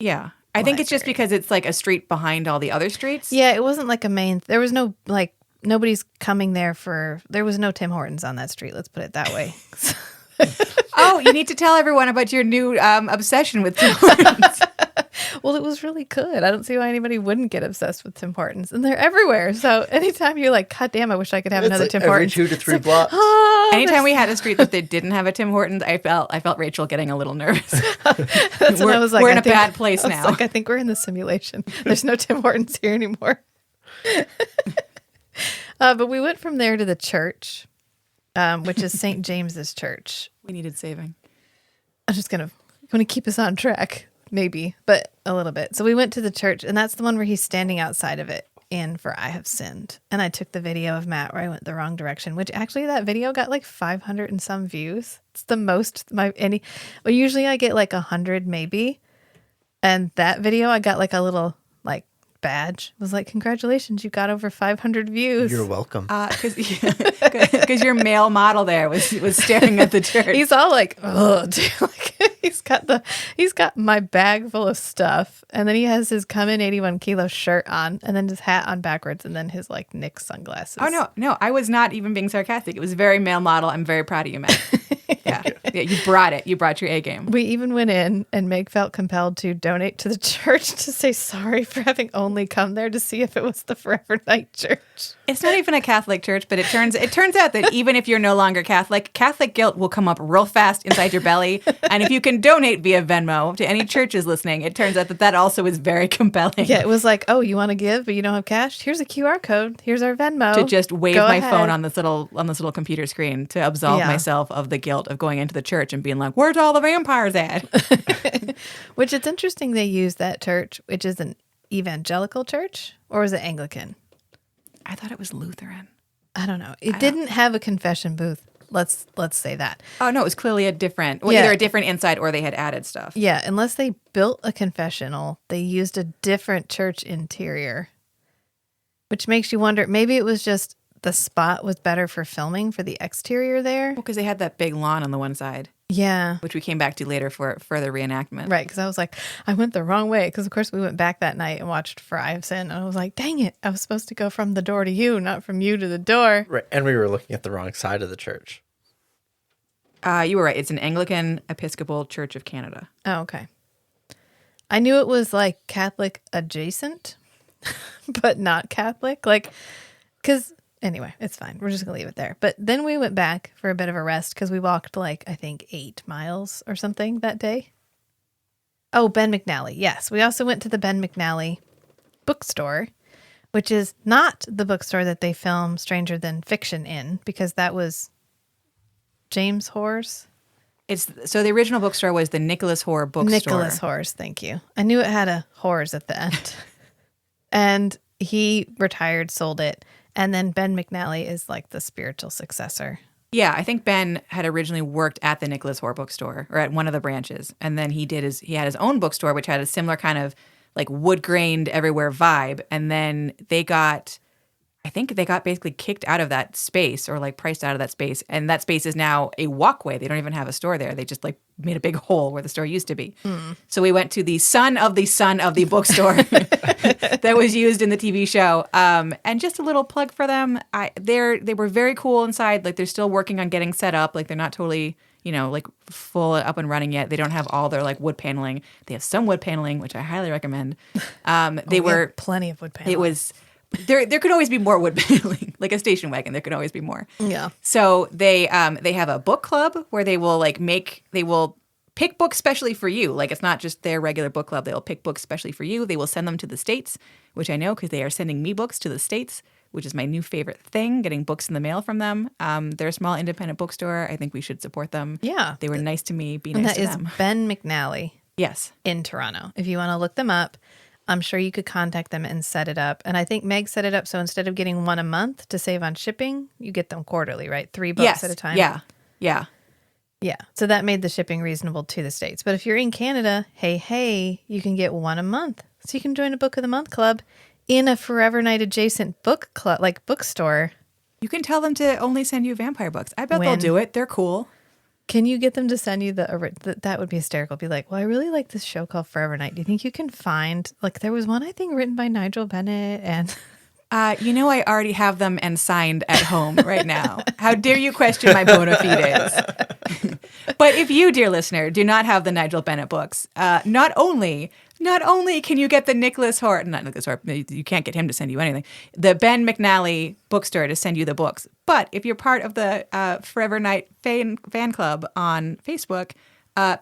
Yeah. I think it's just because it's like a street behind all the other streets. Yeah, it wasn't like a main. There was no like nobody's coming there for. There was no Tim Hortons on that street. Let's put it that way. Oh, you need to tell everyone about your new obsession with Tim Hortons. Well, it was really good. I don't see why anybody wouldn't get obsessed with Tim Hortons, and they're everywhere. So anytime you're like, God damn, I wish I could have another like Tim every Hortons. 2 to 3 blocks. Anytime we had a street that they didn't have a Tim Hortons, I felt Rachel getting a little nervous. That's when I was like, we're in a bad place now. I think we're in the simulation. There's no Tim Hortons here anymore. But we went from there to the church, which is St. James's Church. We needed saving. I'm just going to keep us on track. Maybe, but a little bit. So we went to the church, and that's the one where he's standing outside of it in For I Have Sinned. And I took the video of Matt where I went the wrong direction, which actually that video got like 500 and some views. It's the most usually I get like 100 maybe. And that video I got like a little like badge. It was like, congratulations, you got over 500 views. You're welcome. Because your male model there was staring at the church. He's all like, oh, dude. Like, he's got my bag full of stuff, and then he has his Come In 81 Kilo shirt on, and then his hat on backwards, and then his like Nick sunglasses. Oh no, I was not even being sarcastic. It was very male model. I'm very proud of you, Matt. Yeah, you brought it. You brought your A game. We even went in, and Meg felt compelled to donate to the church to say sorry for having only come there to see if it was the Forever Night Church. It's not even a Catholic church, but it turns out that even if you're no longer Catholic guilt will come up real fast inside your belly. And if you can donate via Venmo to any churches listening, it turns out that also is very compelling. Yeah, it was like, oh, you want to give, but you don't have cash? Here's a QR code. Here's our Venmo. To just wave Go my ahead. phone on this little computer screen to absolve myself of the guilt of going into the church and being like, where's all the vampires at? Which it's interesting they use that church, which is an evangelical church, or was it Anglican? I thought it was Lutheran. I don't know. It didn't have a confession booth. Let's say that. Oh no, it was clearly either a different inside or they had added stuff. Yeah, unless they built a confessional, they used a different church interior, which makes you wonder. Maybe it was just the spot was better for filming for the exterior there. Well, because they had that big lawn on the one side. Yeah. Which we came back to later for further reenactment. Right, because I was like, I went the wrong way. Because, of course, we went back that night and watched For I Have Sinned. And I was like, dang it. I was supposed to go from the door to you, not from you to the door. Right, and we were looking at the wrong side of the church. You were right. It's an Anglican Episcopal Church of Canada. Oh, okay. I knew it was like Catholic adjacent, but not Catholic. Like, because... Anyway, it's fine. We're just going to leave it there. But then we went back for a bit of a rest because we walked like, I think, 8 miles or something that day. Oh, Ben McNally. Yes. We also went to the Ben McNally bookstore, which is not the bookstore that they filmed Stranger Than Fiction in, because that was James Horr's. So the original bookstore was the Nicholas Horr bookstore. Nicholas Horr's, thank you. I knew it had a Horr's at the end. And he retired, sold it. And then Ben McNally is like the spiritual successor. Yeah, I think Ben had originally worked at the Nicholas Horr bookstore or at one of the branches. And then he had his own bookstore, which had a similar kind of like wood grained everywhere vibe. And then I think they got basically kicked out of that space or like priced out of that space. And that space is now a walkway. They don't even have a store there. They just like made a big hole where the store used to be. So we went to the son of the bookstore that was used in the TV show. And just a little plug for them. They were very cool inside. Like they're still working on getting set up. Like they're not totally, like full up and running yet. They don't have all their like wood paneling. They have some wood paneling, which I highly recommend. We had plenty of wood paneling. It was... There could always be more wood paneling, like a station wagon. There could always be more. Yeah. So they have a book club where they will pick books specially for you. Like it's not just their regular book club. They will pick books specially for you. They will send them to the States, which I know because they are sending me books to the States which is my new favorite thing, getting books in the mail from them. They're a small independent bookstore. I think we should support them. Yeah. They were nice to me. Be And nice that to is them. Ben McNally Yes. in Toronto. If you want to look them up, I'm sure you could contact them and set it up. And I think Meg set it up so instead of getting one a month to save on shipping, you get them quarterly, right? 3 books Yes. at a time. Yeah. Yeah. Yeah. So that made the shipping reasonable to the States. But if you're in Canada, hey, you can get one a month. So you can join a Book of the Month club in a Forever Night adjacent book club, like bookstore. You can tell them to only send you vampire books. I bet they'll do it. They're cool. Can you get them to send you that would be hysterical. Be like, well, I really like this show called Forever Night. Do you think you can find, like, there was one, I think, written by Nigel Bennett and... I already have them and signed at home right now. How dare you question my bona fides? But if you, dear listener, do not have the Nigel Bennett books, not only can you get the not Nicholas Hort, you can't get him to send you anything, the Ben McNally bookstore to send you the books. But if you're part of the Forever Night fan club on Facebook,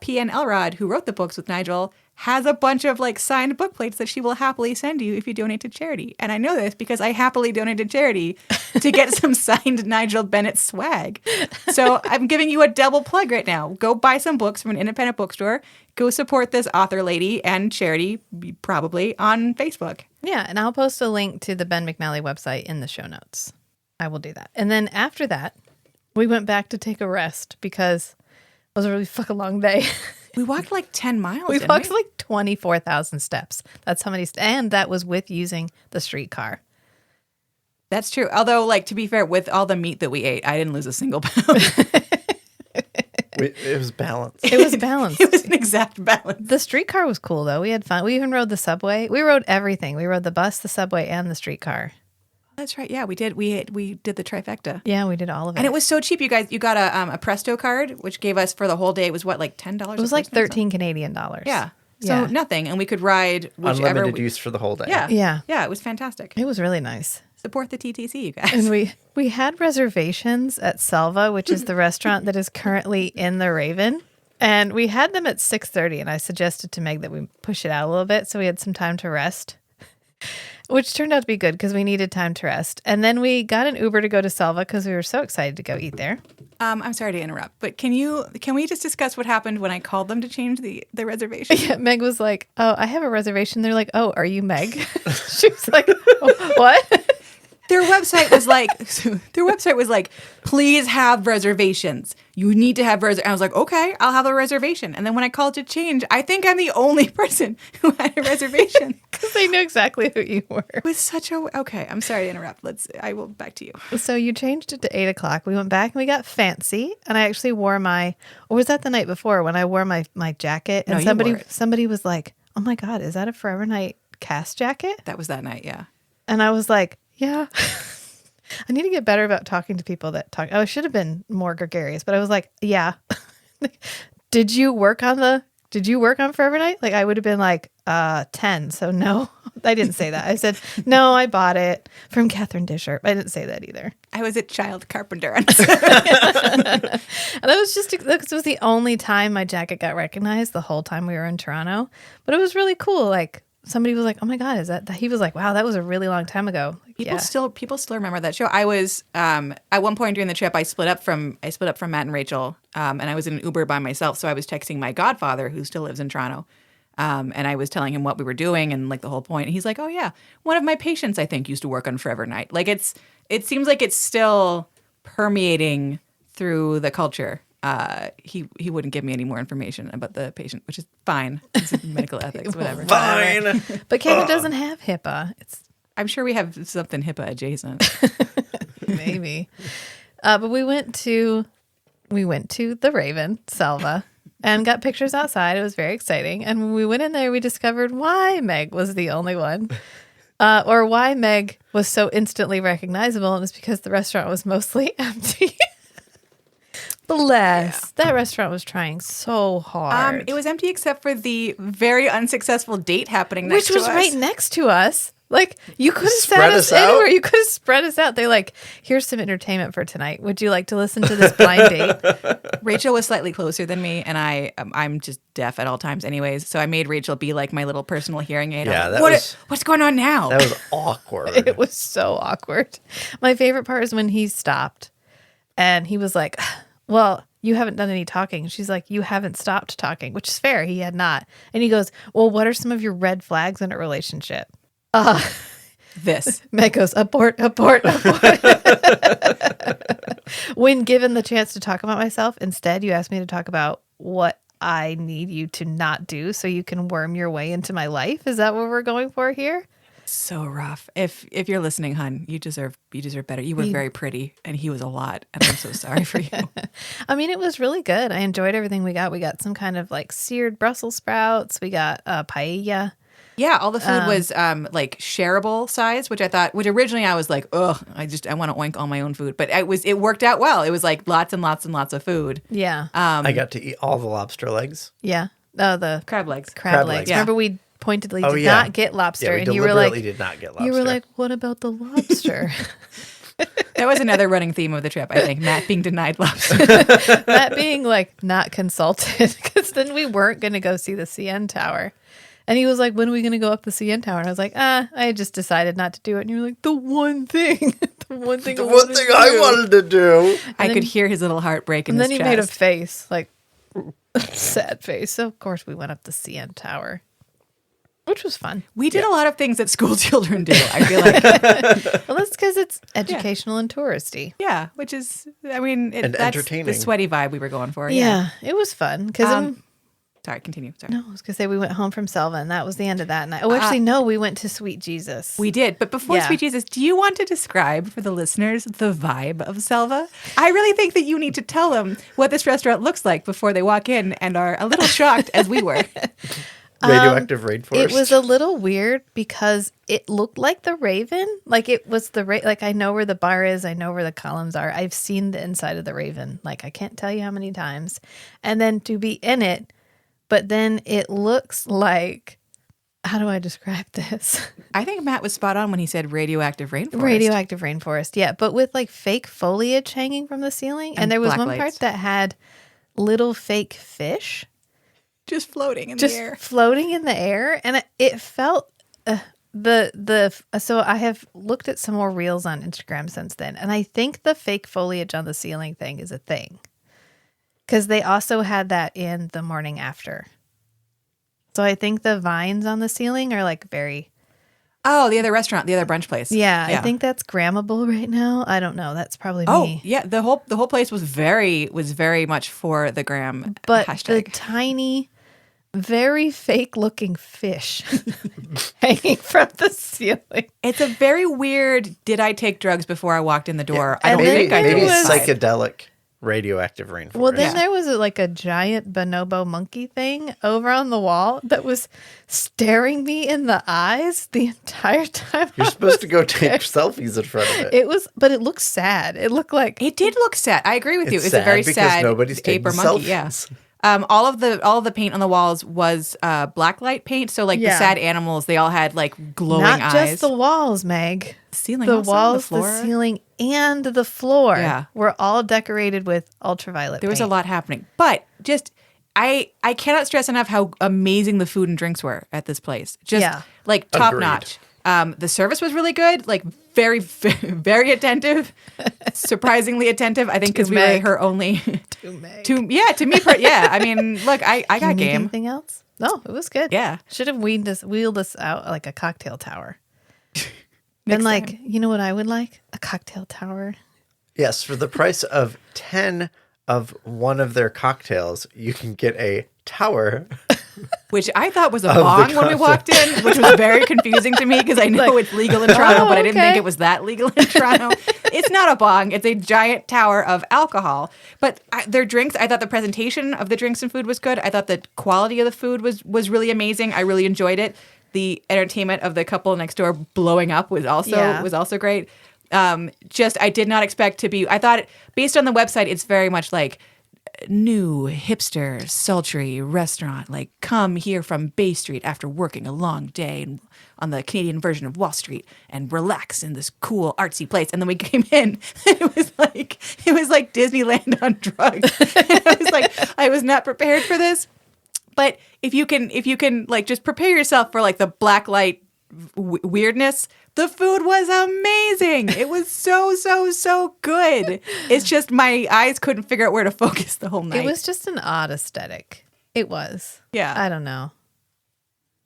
P.N. Elrod, who wrote the books with Nigel, has a bunch of like signed book plates that she will happily send you if you donate to charity. And I know this because I happily donated to charity to get some signed Nigel Bennett swag. So I'm giving you a double plug right now. Go buy some books from an independent bookstore. Go support this author lady and charity, probably, on Facebook. Yeah, and I'll post a link to the Ben McNally website in the show notes. I will do that. And then after that, we went back to take a rest because it was a really fucking long day. We walked like 10 miles. We walked like 24,000 steps. That's how many. And that was with using the streetcar. That's true. Although, like, to be fair, with all the meat that we ate, I didn't lose a single pound. It was balanced. It was balanced. It was an exact balance. The streetcar was cool, though. We had fun. We even rode the subway. We rode everything. We rode the bus, the subway, and the streetcar. That's right. Yeah, we did. We did the trifecta. Yeah, we did all of it. And it was so cheap, you guys. You got a Presto card, which gave us for the whole day. It was what, like $10? It was like 13 Canadian dollars. Yeah. So nothing. And we could ride whichever. Unlimited use for the whole day. Yeah. Yeah. Yeah, it was fantastic. It was really nice. Support the TTC, you guys. And we had reservations at Selva, which is the restaurant that is currently in the Raven. And we had them at 6:30, and I suggested to Meg that we push it out a little bit so we had some time to rest, which turned out to be good because we needed time to rest. And then we got an Uber to go to Selva because we were so excited to go eat there. I'm sorry to interrupt, but can we just discuss what happened when I called them to change the reservation? Yeah, Meg was like, "Oh, I have a reservation." They're like, "Oh, are you Meg?" She was like, oh, "What?" Their website was like, please have reservations. You need to have reservations. I was like, okay, I'll have a reservation. And then when I called to change, I think I'm the only person who had a reservation. Because they knew exactly who you were. It was such a, okay, I'm sorry to interrupt. I will back to you. So you changed it to 8 o'clock. We went back and we got fancy. And I actually wore or was that the night before when I wore my jacket? And No, somebody was like, oh my God, is that a Forever Night cast jacket? That was that night, yeah. And I was like, yeah. I need to get better about talking to people that talk. I should have been more gregarious, but I was like, yeah. Did you work on Forever Night? Like I would have been like 10. So no, I didn't say that. I said, no, I bought it from Catherine Disher. I didn't say that either. I was a child carpenter. And that was the only time my jacket got recognized the whole time we were in Toronto. But it was really cool. Like somebody was like, oh my God, is that? He was like, wow, that was a really long time ago. Like, People still remember that show. I was at one point during the trip, I split up from Matt and Rachel, and I was in an Uber by myself. So I was texting my godfather, who still lives in Toronto, and I was telling him what we were doing and like the whole point. And he's like, "Oh yeah, one of my patients I think used to work on Forever Night." Like it seems like it's still permeating through the culture. He wouldn't give me any more information about the patient, which is fine. It's medical ethics, whatever. Fine. But Canada doesn't have HIPAA. I'm sure we have something HIPAA adjacent. Maybe. But we went to the Raven, Selva, and got pictures outside. It was very exciting. And when we went in there, we discovered why Meg was the only one. Or why Meg was so instantly recognizable. And it's because the restaurant was mostly empty. Bless. Yeah. That restaurant was trying so hard. It was empty except for the very unsuccessful date happening next to us. Which was right next to us. Like, you could have sat us anywhere. You could have spread us out. They're like, here's some entertainment for tonight. Would you like to listen to this blind date? Rachel was slightly closer than me, and I'm just deaf at all times anyways. So I made Rachel be like my little personal hearing aid. Yeah, what's going on now? That was awkward. It was so awkward. My favorite part is when he stopped and he was like, well, you haven't done any talking. She's like, you haven't stopped talking, which is fair. He had not. And he goes, well, what are some of your red flags in a relationship? This. Meg goes, abort. When given the chance to talk about myself, instead you asked me to talk about what I need you to not do so you can worm your way into my life. Is that what we're going for here? So rough. If you're listening, hun, you deserve better. You were very pretty, and he was a lot, and I'm so sorry for you. I mean, it was really good. I enjoyed everything we got. We got some kind of like seared Brussels sprouts. We got paella. Yeah, all the food was like shareable size, which originally I was like, ugh, I want to oink all my own food. But it worked out well. It was like lots and lots and lots of food. Yeah. I got to eat all the lobster legs. Yeah. Oh, the crab legs. Crab legs. Yeah. Remember we pointedly did not get lobster, yeah, and you were like, did not get lobster. You were like, what about the lobster? That was another running theme of the trip, I think. Matt being denied lobster. Matt being like not consulted, because then we weren't going to go see the CN Tower. And he was like, when are we going to go up the CN Tower? And I was like, I just decided not to do it. And you're like, the one thing I wanted to do. I could hear his little heart break in his chest. And then he made a face, like sad face. So of course we went up the CN Tower, which was fun. We did a lot of things that school children do, I feel like. Well, that's because it's educational and touristy. Yeah, which is, I mean, and that's entertaining. the sweaty vibe we were going for. Yeah, it was fun. Because sorry, continue. Sorry. No, I was going to say we went home from Selva, and that was the end of that night. Oh, actually, no, we went to Sweet Jesus. We did. But before Sweet Jesus, do you want to describe for the listeners the vibe of Selva? I really think that you need to tell them what this restaurant looks like before they walk in and are a little shocked, as we were. Radioactive rainforest. It was a little weird because it looked like the Raven. Like it was like I know where the bar is. I know where the columns are. I've seen the inside of the Raven. Like I can't tell you how many times. And then to be in it, but then it looks like, how do I describe this? I think Matt was spot on when he said radioactive rainforest. Radioactive rainforest, yeah. But with like fake foliage hanging from the ceiling. And there was one part that had little fake fish. Just floating in the air. Floating in the air. And it felt, so I have looked at some more reels on Instagram since then. And I think the fake foliage on the ceiling thing is a thing. Because they also had that in the morning after. So I think the vines on the ceiling are like very... Oh, the other restaurant, the other brunch place. Yeah, I think that's grammable right now. I don't know. That's probably me. Oh, yeah. The whole place was very much for the gram but hashtag. The tiny, very fake looking fish hanging from the ceiling. It's a very weird, did I take drugs before I walked in the door? Yeah. I don't think I did. Maybe psychedelic radioactive rainforest. Well, then there was like a giant bonobo monkey thing over on the wall that was staring me in the eyes the entire time. You're supposed to go take selfies in front of it. But it looked sad. It looked like it did look sad. I agree with you. It's a sad very because sad nobody's ape or taking monkey. selfies. Yeah. All of the paint on the walls was blacklight paint. So like the sad animals, they all had like glowing eyes. Not just the walls, Meg. Ceiling, the also, walls, the floor, the ceiling, and the floor were all decorated with ultraviolet. There was a lot happening, but just I cannot stress enough how amazing the food and drinks were at this place. Just like top notch. The service was really good, like very, very attentive, surprisingly attentive. I think because we were her only. To me, yeah. I mean, look, I got game. Anything else? No, it was good. Yeah, should have wheeled us out like a cocktail tower. And like, time. You know what I would like? A cocktail tower. Yes, for the price of 10 of one of their cocktails, you can get a tower. Which I thought was a bong when we walked in, which was very confusing to me because I know it's legal in Toronto, but I didn't think it was that legal in Toronto. It's not a bong. It's a giant tower of alcohol. But their drinks, I thought the presentation of the drinks and food was good. I thought the quality of the food was really amazing. I really enjoyed it. The entertainment of the couple next door blowing up was also great. I did not expect to be. I thought based on the website, it's very much like new, hipster, sultry restaurant. Like, come here from Bay Street after working a long day on the Canadian version of Wall Street and relax in this cool, artsy place. And then we came in, and it was like Disneyland on drugs. And I was like, I was not prepared for this. But if you can like just prepare yourself for like the black light weirdness, the food was amazing. It was so good. It's just my eyes couldn't figure out where to focus the whole night. It was just an odd aesthetic. It was. Yeah. I don't know.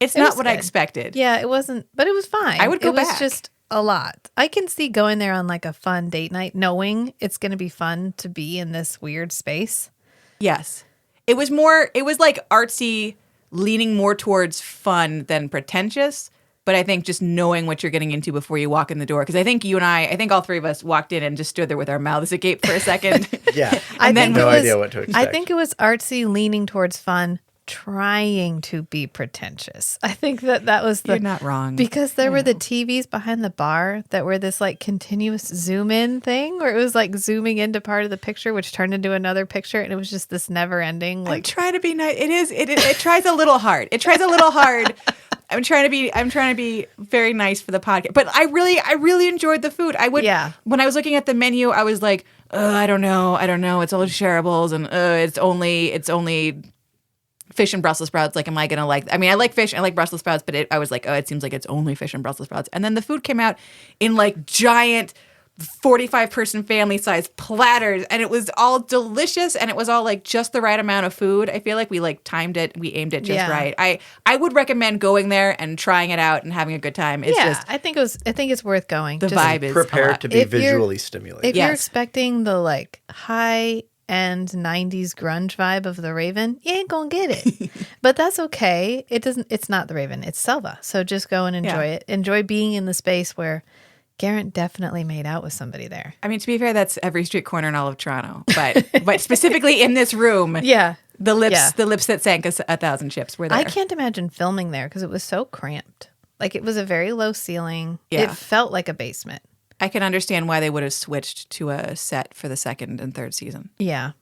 It's not what I expected. Yeah, it wasn't, but it was fine. I would go back. It was just a lot. I can see going there on like a fun date night, knowing it's going to be fun to be in this weird space. Yes. It was like artsy, leaning more towards fun than pretentious. But I think just knowing what you're getting into before you walk in the door, because I think all three of us walked in and just stood there with our mouths agape for a second. Yeah. And then no idea what to expect. I think it was artsy, leaning towards fun, trying to be pretentious. I think that was You're not wrong. because there were the TVs behind the bar that were this like continuous zoom in thing where it was like zooming into part of the picture, which turned into another picture. And it was just this never ending. Like, I'm trying to be nice. It tries a little hard. It tries a little hard. I'm trying to be very nice for the podcast. But I really enjoyed the food. When I was looking at the menu, I was like, I don't know. It's all shareables and it's only fish and Brussels sprouts. Like, am I going to like, I mean, I like fish, I like Brussels sprouts, but I was like, it seems like it's only fish and Brussels sprouts. And then the food came out in like giant 45-person family size platters, and it was all delicious, and it was all like just the right amount of food. I feel like we like timed it, we aimed it just right. I would recommend going there and trying it out and having a good time. It's just, I think it's worth going. The Just vibe is prepared to be If you're- visually stimulated. If you're Yes. expecting the like high end 90s grunge vibe of the Raven, you ain't gonna get it. But that's okay. It's not the Raven, it's Selva. So just go and enjoy it. Enjoy being in the space where Garrett definitely made out with somebody there. I mean, to be fair, that's every street corner in all of Toronto, but specifically in this room, Yeah. the lips that sank us 1,000 ships were there. I can't imagine filming there because it was so cramped. Like, it was a very low ceiling. Yeah. It felt like a basement. I can understand why they would have switched to a set for the second and third season. Yeah.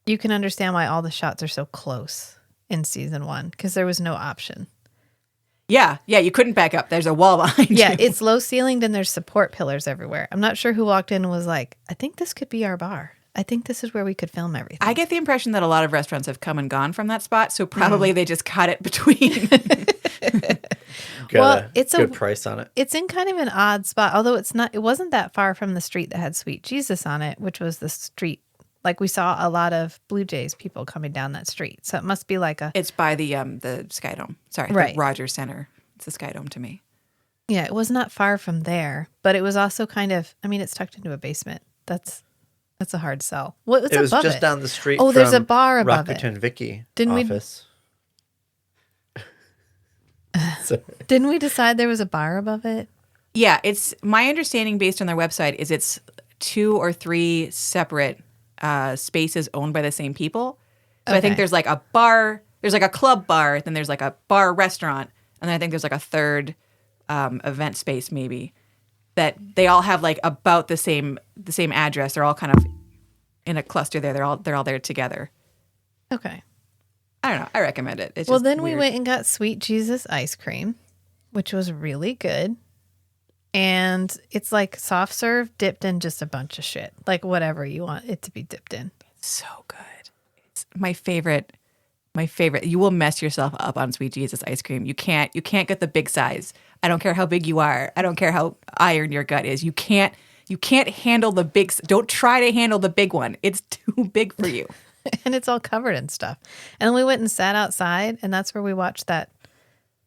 You can understand why all the shots are so close in season 1 because there was no option. Yeah, you couldn't back up. There's a wall behind you. Yeah, it's low ceilinged and there's support pillars everywhere. I'm not sure who walked in and was like, I think this could be our bar. I think this is where we could film everything. I get the impression that a lot of restaurants have come and gone from that spot, so probably they just cut it between. Got a good price on it. It's in kind of an odd spot, although it wasn't that far from the street that had Sweet Jesus on it, which was the street. Like, we saw a lot of Blue Jays people coming down that street. So it must be like It's by the Sky Dome. Sorry, Right. the Rogers Center. It's the Sky Dome to me. Yeah, it was not far from there, but it was also kind of, I mean, it's tucked into a basement. That's a hard sell. What's It was above just it? down the street Oh, from there's a bar above Rakuten it. Vicky Didn't we- office. So, Didn't we decide there was a bar above it? Yeah, it's my understanding based on their website is it's 2 or 3 separate spaces owned by the same people. So I think Okay. there's like a bar, there's like a club bar, then there's like a bar restaurant, and then I think there's like a third event space maybe that they all have like about the same address. They're all kind of in a cluster there. They're all there together. Okay. I don't know. I recommend it. It's Well, just then we weird. went and got Sweet Jesus ice cream, which was really good. And it's like soft serve dipped in just a bunch of shit, like whatever you want it to be dipped in. So good. It's my favorite. My favorite. You will mess yourself up on Sweet Jesus ice cream. You can't get the big size. I don't care how big you are. I don't care how iron your gut is. You can't handle the big. Don't try to handle the big one. It's too big for you. And it's all covered in stuff. And then we went and sat outside, and that's where we watched that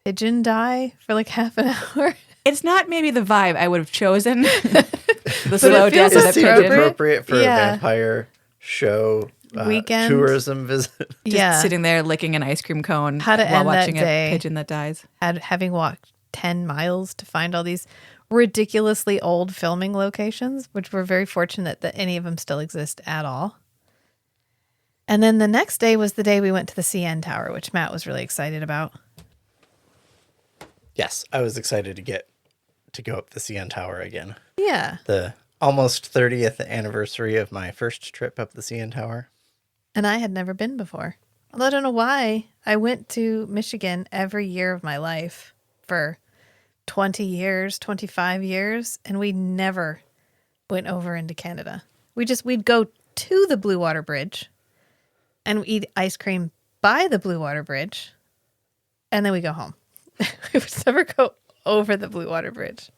pigeon die for like half an hour. It's not maybe the vibe I would have chosen. The feels slow death of it the seemed pigeon. appropriate for Yeah. a vampire show Weekend. tourism visit. Just sitting there licking an ice cream cone How to while end that watching day. a pigeon that dies. Having walked 10 miles to find all these ridiculously old filming locations, which we're very fortunate that any of them still exist at all. And then the next day was the day we went to the CN Tower, which Matt was really excited about. Yes, I was excited to go up the CN Tower again. Yeah. The almost 30th anniversary of my first trip up the CN Tower. And I had never been before. Although I don't know why. I went to Michigan every year of my life for 20 years, 25 years, and we never went over into Canada. We'd go to the Blue Water Bridge and eat ice cream by the Blue Water Bridge, and then we go home. We would never go over the Blue Water Bridge.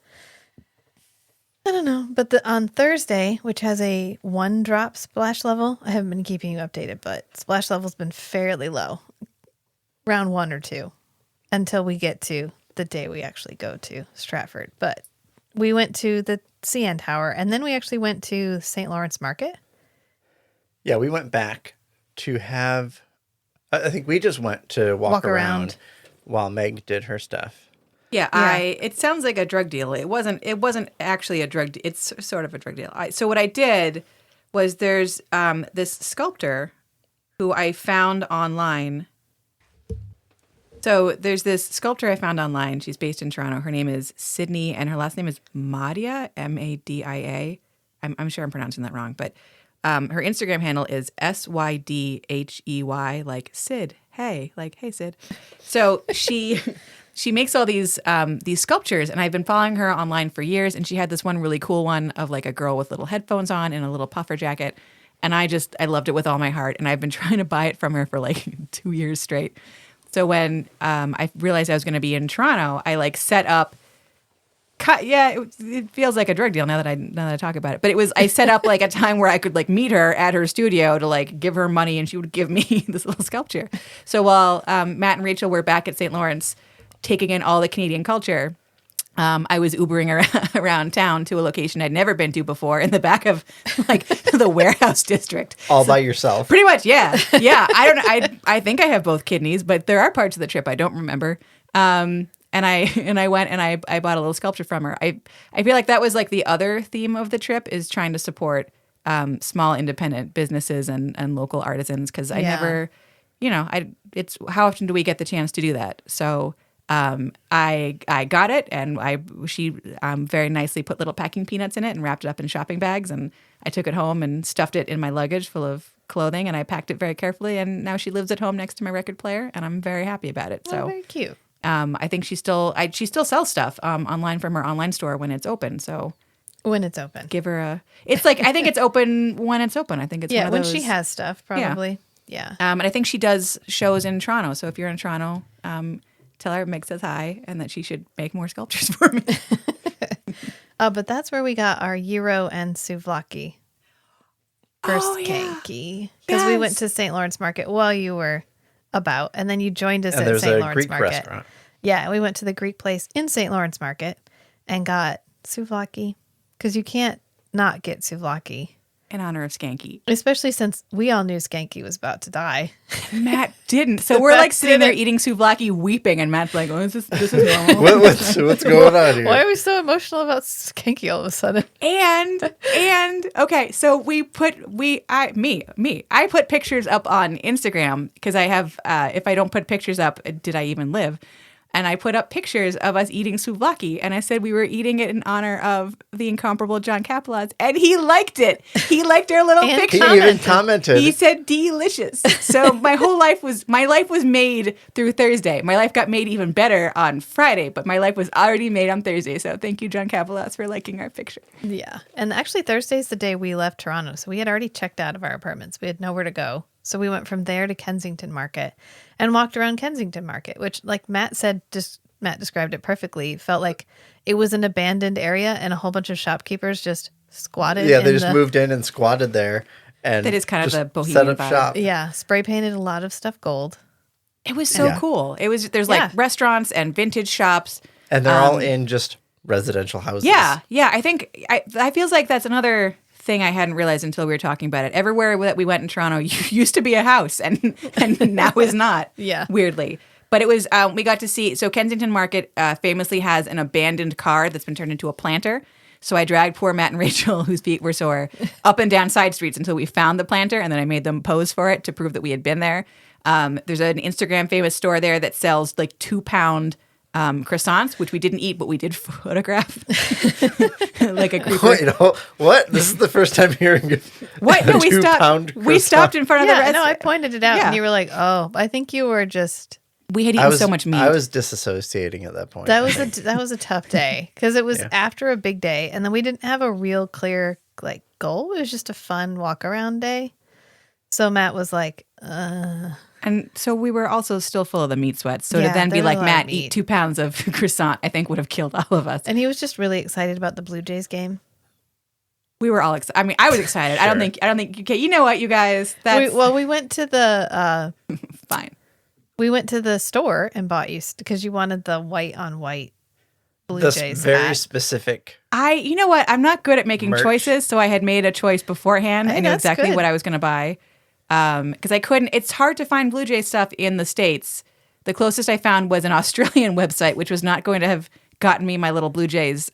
I don't know, but on Thursday, which has a 1 drop splash level, I haven't been keeping you updated, but splash level's been fairly low, round 1 or 2, until we get to the day we actually go to Stratford. But we went to the CN Tower, and then we actually went to St. Lawrence Market. Yeah, we went back to have, I think we just went to walk around while Meg did her stuff. Yeah, it sounds like a drug deal. It wasn't actually a drug deal. It's sort of a drug deal. So what I did was there's this sculptor who I found online. So there's this sculptor I found online. She's based in Toronto. Her name is Sydney, and her last name is Madia, Madia. I'm sure I'm pronouncing that wrong, but her Instagram handle is SYDHEY, like Sid. Hey, like, hey, Sid. So she makes all these sculptures, and I've been following her online for years, and she had this one really cool one of like a girl with little headphones on and a little puffer jacket, and I loved it with all my heart, and I've been trying to buy it from her for like 2 years straight. So when I realized I was going to be in Toronto, I like set up. It feels like a drug deal now that I talk about it. But I set up like a time where I could like meet her at her studio to like give her money, and she would give me this little sculpture. So while Matt and Rachel were back at St. Lawrence, taking in all the Canadian culture, I was Ubering around town to a location I'd never been to before in the back of like the warehouse district. All by yourself. Pretty much, yeah. Yeah. I don't know. I think I have both kidneys, but there are parts of the trip I don't remember. And I went and I bought a little sculpture from her. I feel like that was like the other theme of the trip is trying to support small independent businesses and local artisans, because I never, it's how often do we get the chance to do that? So I got it, and she very nicely put little packing peanuts in it and wrapped it up in shopping bags, and I took it home and stuffed it in my luggage full of clothing, and I packed it very carefully, and now she lives at home next to my record player, and I'm very happy about it. So very cute. I think she still sells stuff online from her online store when it's open. So when it's open, give her it's like, I think it's open when it's open. I think it's one of when those, she has stuff, probably. Yeah. And I think she does shows in Toronto. So if you're in Toronto, tell her Meg says hi and that she should make more sculptures for me. But that's where we got our gyro and souvlaki for skanky. Because we went to St. Lawrence Market while you were about, and then you joined us at St. Lawrence Greek Market. Restaurant. Yeah, we went to the Greek place in St. Lawrence Market and got souvlaki, because you can't not get souvlaki. In honor of Skanky. Especially since we all knew Skanky was about to die. Matt didn't. So we're like sitting there eating souvlaki, weeping, and Matt's like, oh, this is normal. What's going on here? Why are we so emotional about Skanky all of a sudden? And okay, so I put pictures up on Instagram, because I have, if I don't put pictures up, did I even live? And I put up pictures of us eating souvlaki, and I said we were eating it in honor of the incomparable John Capelaz, and he liked it. He liked our little picture. He even commented. He said delicious. So my life was made through Thursday. My life got made even better on Friday, but my life was already made on Thursday. So thank you, John Capelaz, for liking our picture. Yeah. And actually Thursday's the day we left Toronto. So we had already checked out of our apartments. We had nowhere to go. So we went from there to Kensington Market and walked around Kensington Market, which, like Matt said, Matt described it perfectly. Felt like it was an abandoned area and a whole bunch of shopkeepers just squatted. Yeah, they just moved in and squatted there. And that is kind of the set bohemian up vibe. shop. Yeah, spray painted a lot of stuff gold. It was so cool. There's like restaurants and vintage shops. And they're all in just residential houses. Yeah. I think I feels like that's another thing I hadn't realized until we were talking about it. Everywhere that we went in Toronto used to be a house, and now is not. Yeah, weirdly. But it was we got to see. So Kensington Market famously has an abandoned car that's been turned into a planter. So I dragged poor Matt and Rachel, whose feet were sore, up and down side streets until we found the planter, and then I made them pose for it to prove that we had been there. There's an Instagram famous store there that sells like 2-pound croissants, which we didn't eat, but we did photograph. Like a group. Wait, what? This is the first time hearing What? No, we stopped. We stopped in front of the Yeah, restaurant. no, I pointed it out, Yeah. and you were like, "Oh, I think you were just." We had eaten so much meat. I was disassociating at that point. That was a tough day because it was after a big day, and then we didn't have a real clear like goal. It was just a fun walk around day. So Matt was like, And so we were also still full of the meat sweats. So Yeah, to then there be was a like, lot of Matt, meat. eat 2 pounds of croissant, I think would have killed all of us. and he was just really excited about the Blue Jays game. We were all excited. I mean, I was excited. I don't think, okay, you know what, you guys? That's We went to the fine. we went to the store and bought you because you wanted the white on white Blue This Jays very hat. specific. You know what? I'm not good at making Merch. choices. So I had made a choice beforehand. Hey, I knew that's exactly good. what I was going to buy. Because I couldn't, it's hard to find Blue Jay stuff in the States. The closest I found was an Australian website, which was not going to have gotten me my little Blue Jays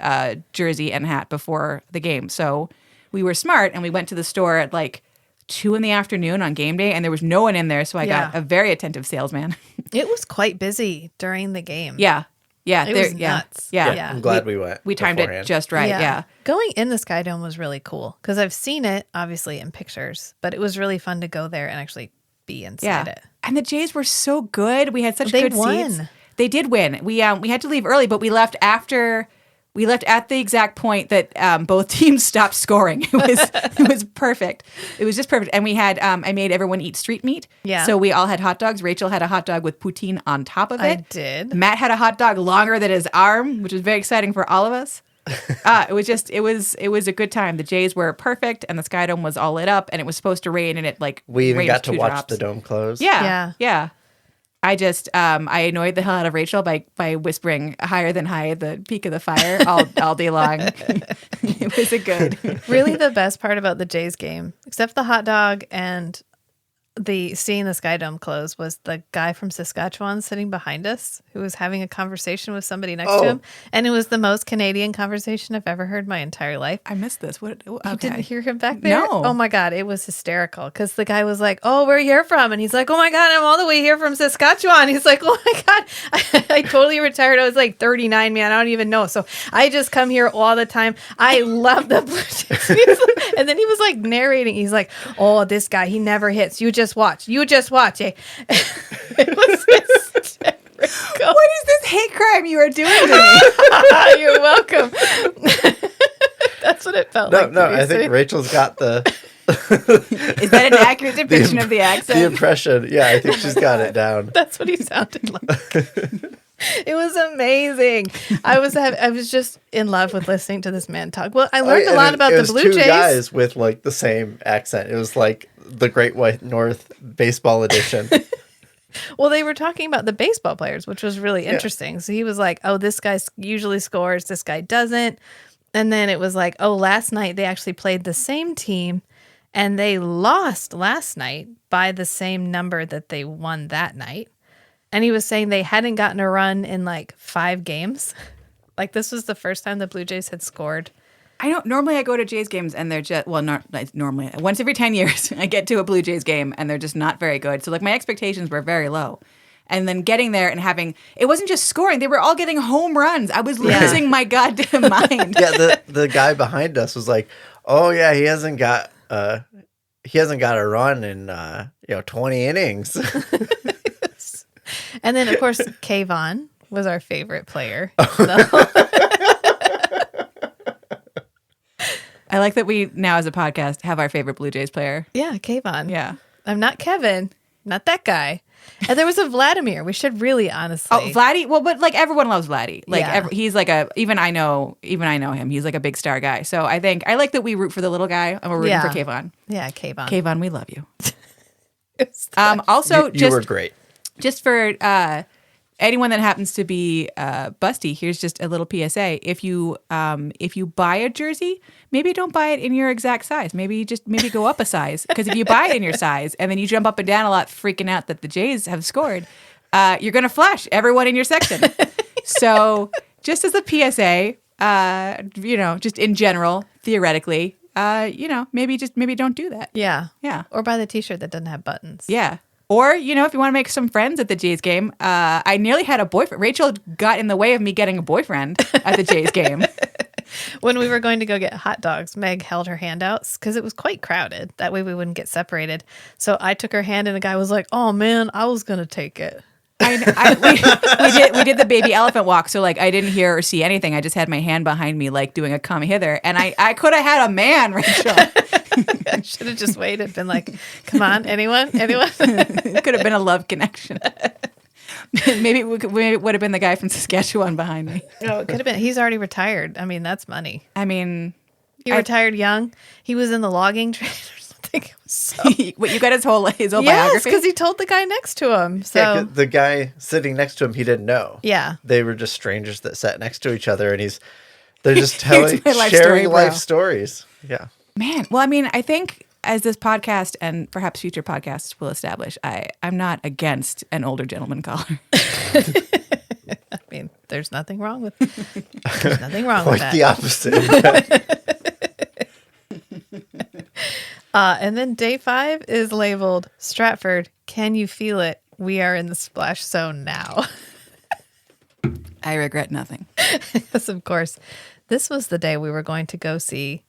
jersey and hat before the game. So we were smart and we went to the store at like 2 p.m. on game day, and there was no one in there. So I got a very attentive salesman. It was quite busy during the game. Yeah. It was nuts. Yeah. I'm glad we went. We timed beforehand. it just right. Yeah. Going in the Sky Dome was really cool because I've seen it obviously in pictures, but it was really fun to go there and actually be inside it. And the Jays were so good. We had such They good won. seats. They did win. We had to leave early, but we left after. We left at the exact point that both teams stopped scoring. It was perfect. It was just perfect. And we had I made everyone eat street meat. Yeah. So we all had hot dogs. Rachel had a hot dog with poutine on top of it. I did. Matt had a hot dog longer than his arm, which was very exciting for all of us. It was a good time. The Jays were perfect, and the Sky Dome was all lit up, and it was supposed to rain, and it like We even rained got to 2 watch drops. the dome close. Yeah. I just I annoyed the hell out of Rachel by whispering higher than high at the peak of the fire all day long. It was a good. Really the best part about the Jays game, except the hot dog and the seeing the Sky Dome close, was the guy from Saskatchewan sitting behind us who was having a conversation with somebody next to him. And it was the most Canadian conversation I've ever heard in my entire life. I missed this. What? Okay. You didn't hear him back there? No. Oh my God. It was hysterical because the guy was like, "Oh, where are you here from?" And he's like, "Oh my God, I'm all the way here from Saskatchewan." He's like, "Oh my God, I totally retired. I was like 39, man. I don't even know. So I just come here all the time. I love the Blue Jays." And then he was like narrating. He's like, "Oh, this guy, he never hits. You just watch. You just watch." Eh? It was hysterical. What is this hate crime you are doing to me? You're welcome. That's what it felt like. No, to me, I think sitting- Rachel's got the Is that an accurate depiction of the the accent? impression. Yeah, I think she's got it down. That's what he sounded like. It was amazing. I was just in love with listening to this man talk. Well, I learned a lot about it the was Blue two Jays. guys with like the same accent. It was like the Great White North baseball edition. Well, they were talking about the baseball players, which was really interesting. So he was like, "Oh, this guy usually scores, this guy doesn't." And then it was like, "Oh, last night they actually played the same team and they lost last night by the same number that they won that night." And he was saying they hadn't gotten a run in like 5 games. Like this was the first time the Blue Jays had scored. I don't normally I go to Jays games and they're just not normally once every 10 years I get to a Blue Jays game and they're just not very good. So like my expectations were very low. And then getting there and having it wasn't just scoring, they were all getting home runs. I was losing my goddamn mind. Yeah, the guy behind us was like, "Oh yeah, he hasn't got a run in 20 innings." And then, of course, Kayvon was our favorite player. I like that we now as a podcast have our favorite Blue Jays player. Yeah, Kayvon. Yeah. I'm not Kevin, not that guy. And there was a Vladimir. We should really honestly. Oh, Vladdy. Well, but like everyone loves Vladdy. Like Yeah. he's like even I know him. He's like a big star guy. So I like that we root for the little guy and we're rooting for Kayvon. Yeah, Kayvon. Kayvon, we love you. Um, Also, you were great. just for anyone that happens to be busty, here's just a little PSA. If you buy a jersey, maybe don't buy it in your exact size. Maybe go up a size. Because if you buy it in your size and then you jump up and down a lot freaking out that the Jays have scored, you're going to flash everyone in your section. So just as a PSA, just in general, theoretically, maybe don't do that. Yeah. Yeah. Or buy the t-shirt that doesn't have buttons. Yeah. Or, if you want to make some friends at the Jays game, I nearly had a boyfriend. Rachel got in the way of me getting a boyfriend at the Jays game. When we were going to go get hot dogs, Meg held her hand out because it was quite crowded. That way we wouldn't get separated. So I took her hand and the guy was like, oh man, I was going to take it. We did the baby elephant walk. So like I didn't hear or see anything. I just had my hand behind me, like doing a come hither. And I could have had a man, Rachel. I should have just waited, been like, come on, anyone? It could have been a love connection. Maybe it would have been the guy from Saskatchewan behind me. No, it could have been. He's already retired. I mean, that's money. I mean, he retired young. He was in the logging trade or something. What, you got his whole yes, biography? because he told the guy next to him. So Yeah, the guy sitting next to him, he didn't know. Yeah. They were just strangers that sat next to each other, and they're just sharing story, life stories. Yeah. Man, well, I mean, I think as this podcast and perhaps future podcasts will establish, I'm not against an older gentleman caller. I mean, there's nothing wrong with Quite that. the opposite. And then day 5 is labeled Stratford. Can you feel it? We are in the splash zone now. I regret nothing. Yes, of course. This was the day we were going to go see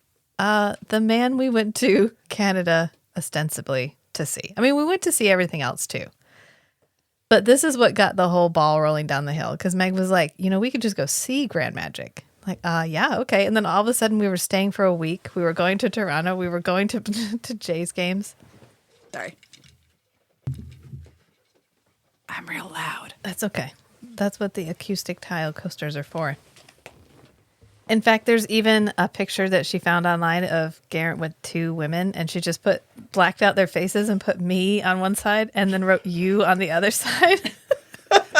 the man we went to Canada ostensibly to see. I mean, we went to see everything else too. But this is what got the whole ball rolling down the hill because Meg was like, we could just go see Grand Magic. Like, yeah, okay. And then all of a sudden we were staying for a week. We were going to Toronto. We were going to Jays games. Sorry. I'm real loud. That's okay. That's what the acoustic tile coasters are for. In fact, there's even a picture that she found online of Garrett with 2 women, and she just blacked out their faces and put me on one side and then wrote you on the other side.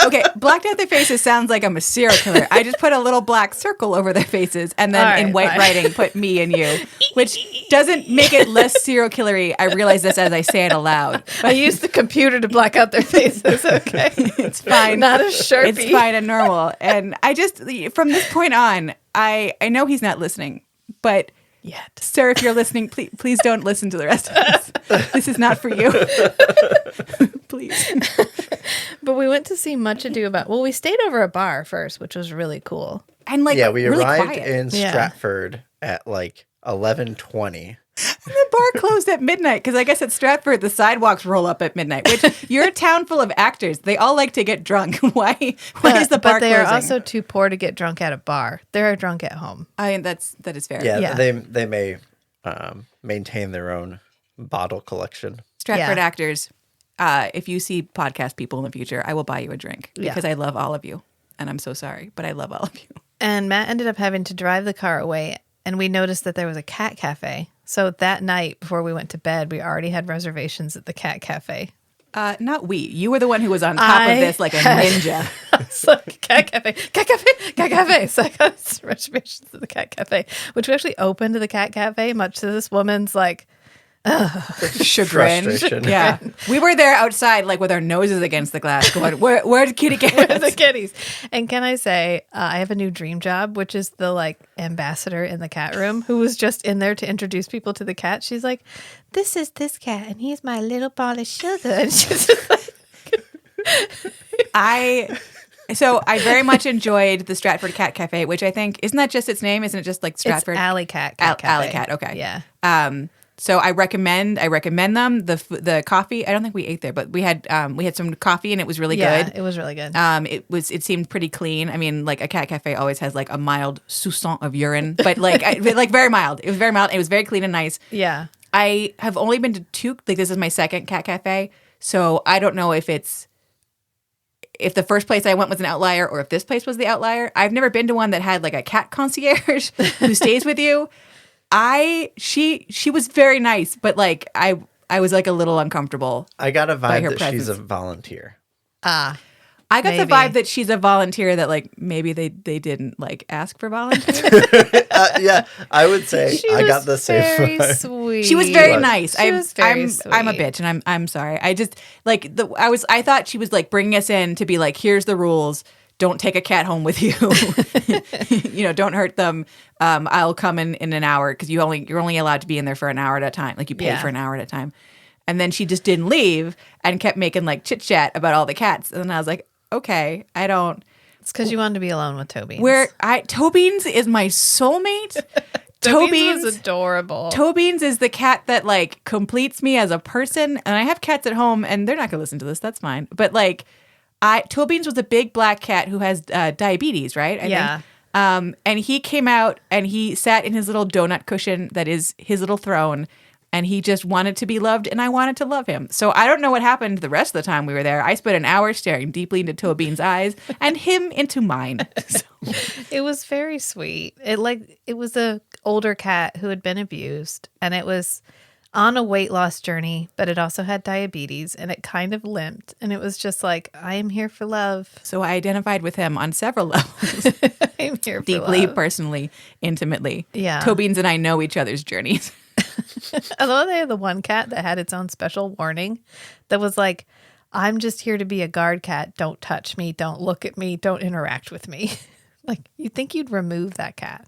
Okay, blacked out their faces sounds like I'm a serial killer. I just put a little black circle over their faces and then in white writing put me and you, which doesn't make it less serial killery. I realize this as I say it aloud. But I used the computer to black out their faces, okay? It's fine. Not a Sharpie. It's fine and normal. And I just, from this point on, I know he's not listening, but yet. Sir, if you're listening, please don't listen to the rest of this. This is not for you. Please. But we went to see Much Ado About... Well, we stayed over a bar first, which was really cool. And we really arrived quiet. in Stratford at 11:20. And the bar closed at midnight because I guess at Stratford the sidewalks roll up at midnight. Which you're a town full of actors; they all like to get drunk. Why is the bar But they closing? are also too poor to get drunk at a bar. They're drunk at home. I mean, that is fair. Yeah. They may maintain their own bottle collection. Stratford actors, if you see podcast people in the future, I will buy you a drink because I love all of you, and I'm so sorry, but I love all of you. And Matt ended up having to drive the car away, and we noticed that there was a cat cafe. So that night before we went to bed, we already had reservations at the cat cafe. Not we. You were the one who was on top of this like a ninja. It's like cat cafe, cat cafe, cat cafe. So I got reservations at the cat cafe, which we actually opened to the cat cafe, much to this woman's like chagrin. Frustration. Yeah, we were there outside, like with our noses against the glass, going, "Where's the kitty cats? Where are the kitties?" And can I say, I have a new dream job, which is the ambassador in the cat room, who was just in there to introduce people to the cat. She's like, "This is this cat, and he's my little ball of sugar." And she's just like, So I very much enjoyed the Stratford Cat Cafe, which I think isn't that just its name? Isn't it just like Stratford? It's Alley Cat Cafe. Alley Cat. Okay. Yeah. So I recommend them the coffee. I don't think we ate there, but we had some coffee and it was really good. It was really good. It seemed pretty clean. I mean, like a cat cafe always has like a mild soupçon of urine, but like very mild. It was very mild. It was very clean and nice. Yeah. I have only been to 2. Like this is my second cat cafe, so I don't know if the first place I went was an outlier or if this place was the outlier. I've never been to one that had like a cat concierge who stays with you. She was very nice, but like I was like a little uncomfortable. I got a vibe that presence. she's a volunteer. I got Maybe. the vibe that she's a volunteer that like maybe they didn't like ask for volunteers. Yeah, I would say I got the same vibe. Sweet. She was very nice. She was very sweet. I'm a bitch and I'm sorry. I just like I thought she was like bringing us in to be like, here's the rules. Don't take a cat home with you. Don't hurt them. I'll come in an hour because you're only allowed to be in there for an hour at a time. Like you pay for an hour at a time. And then she just didn't leave and kept making like chit chat about all the cats. And then I was like, okay, I don't. It's because you wanted to be alone with Toby. Tobeans is my soulmate. Tobeans was adorable. Tobeans is the cat that like completes me as a person. And I have cats at home, and they're not gonna listen to this. That's fine. But like, Tobeans was a big black cat who has diabetes, right? I think. And he came out and he sat in his little donut cushion that is his little throne. And he just wanted to be loved, and I wanted to love him. So I don't know what happened the rest of the time we were there. I spent an hour staring deeply into Tobean's eyes and him into mine. So. It was very sweet. It was a older cat who had been abused, and it was on a weight loss journey, but it also had diabetes, and it kind of limped. And it was just like, I am here for love. So I identified with him on several levels. I'm here for deeply, love. Personally, intimately. Yeah. Tobeans and I know each other's journeys. Although they had the one cat that had its own special warning that was like, I'm just here to be a guard cat. Don't touch me. Don't look at me. Don't interact with me. Like, you'd think you'd remove that cat.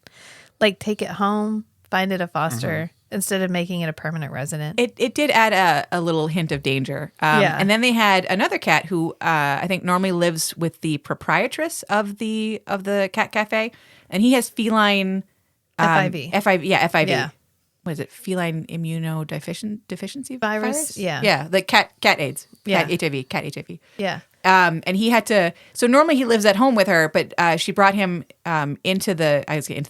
Like, take it home, find it a foster instead of making it a permanent resident. It did add a little hint of danger. And then they had another cat who I think normally lives with the proprietress of the cat cafe. And he has feline... FIV. FIV. Yeah. What is it? Feline immunodeficiency virus? Yeah. Yeah, the cat AIDS. Yeah. Cat HIV. Yeah. And he had to. So normally he lives at home with her, but she brought him into the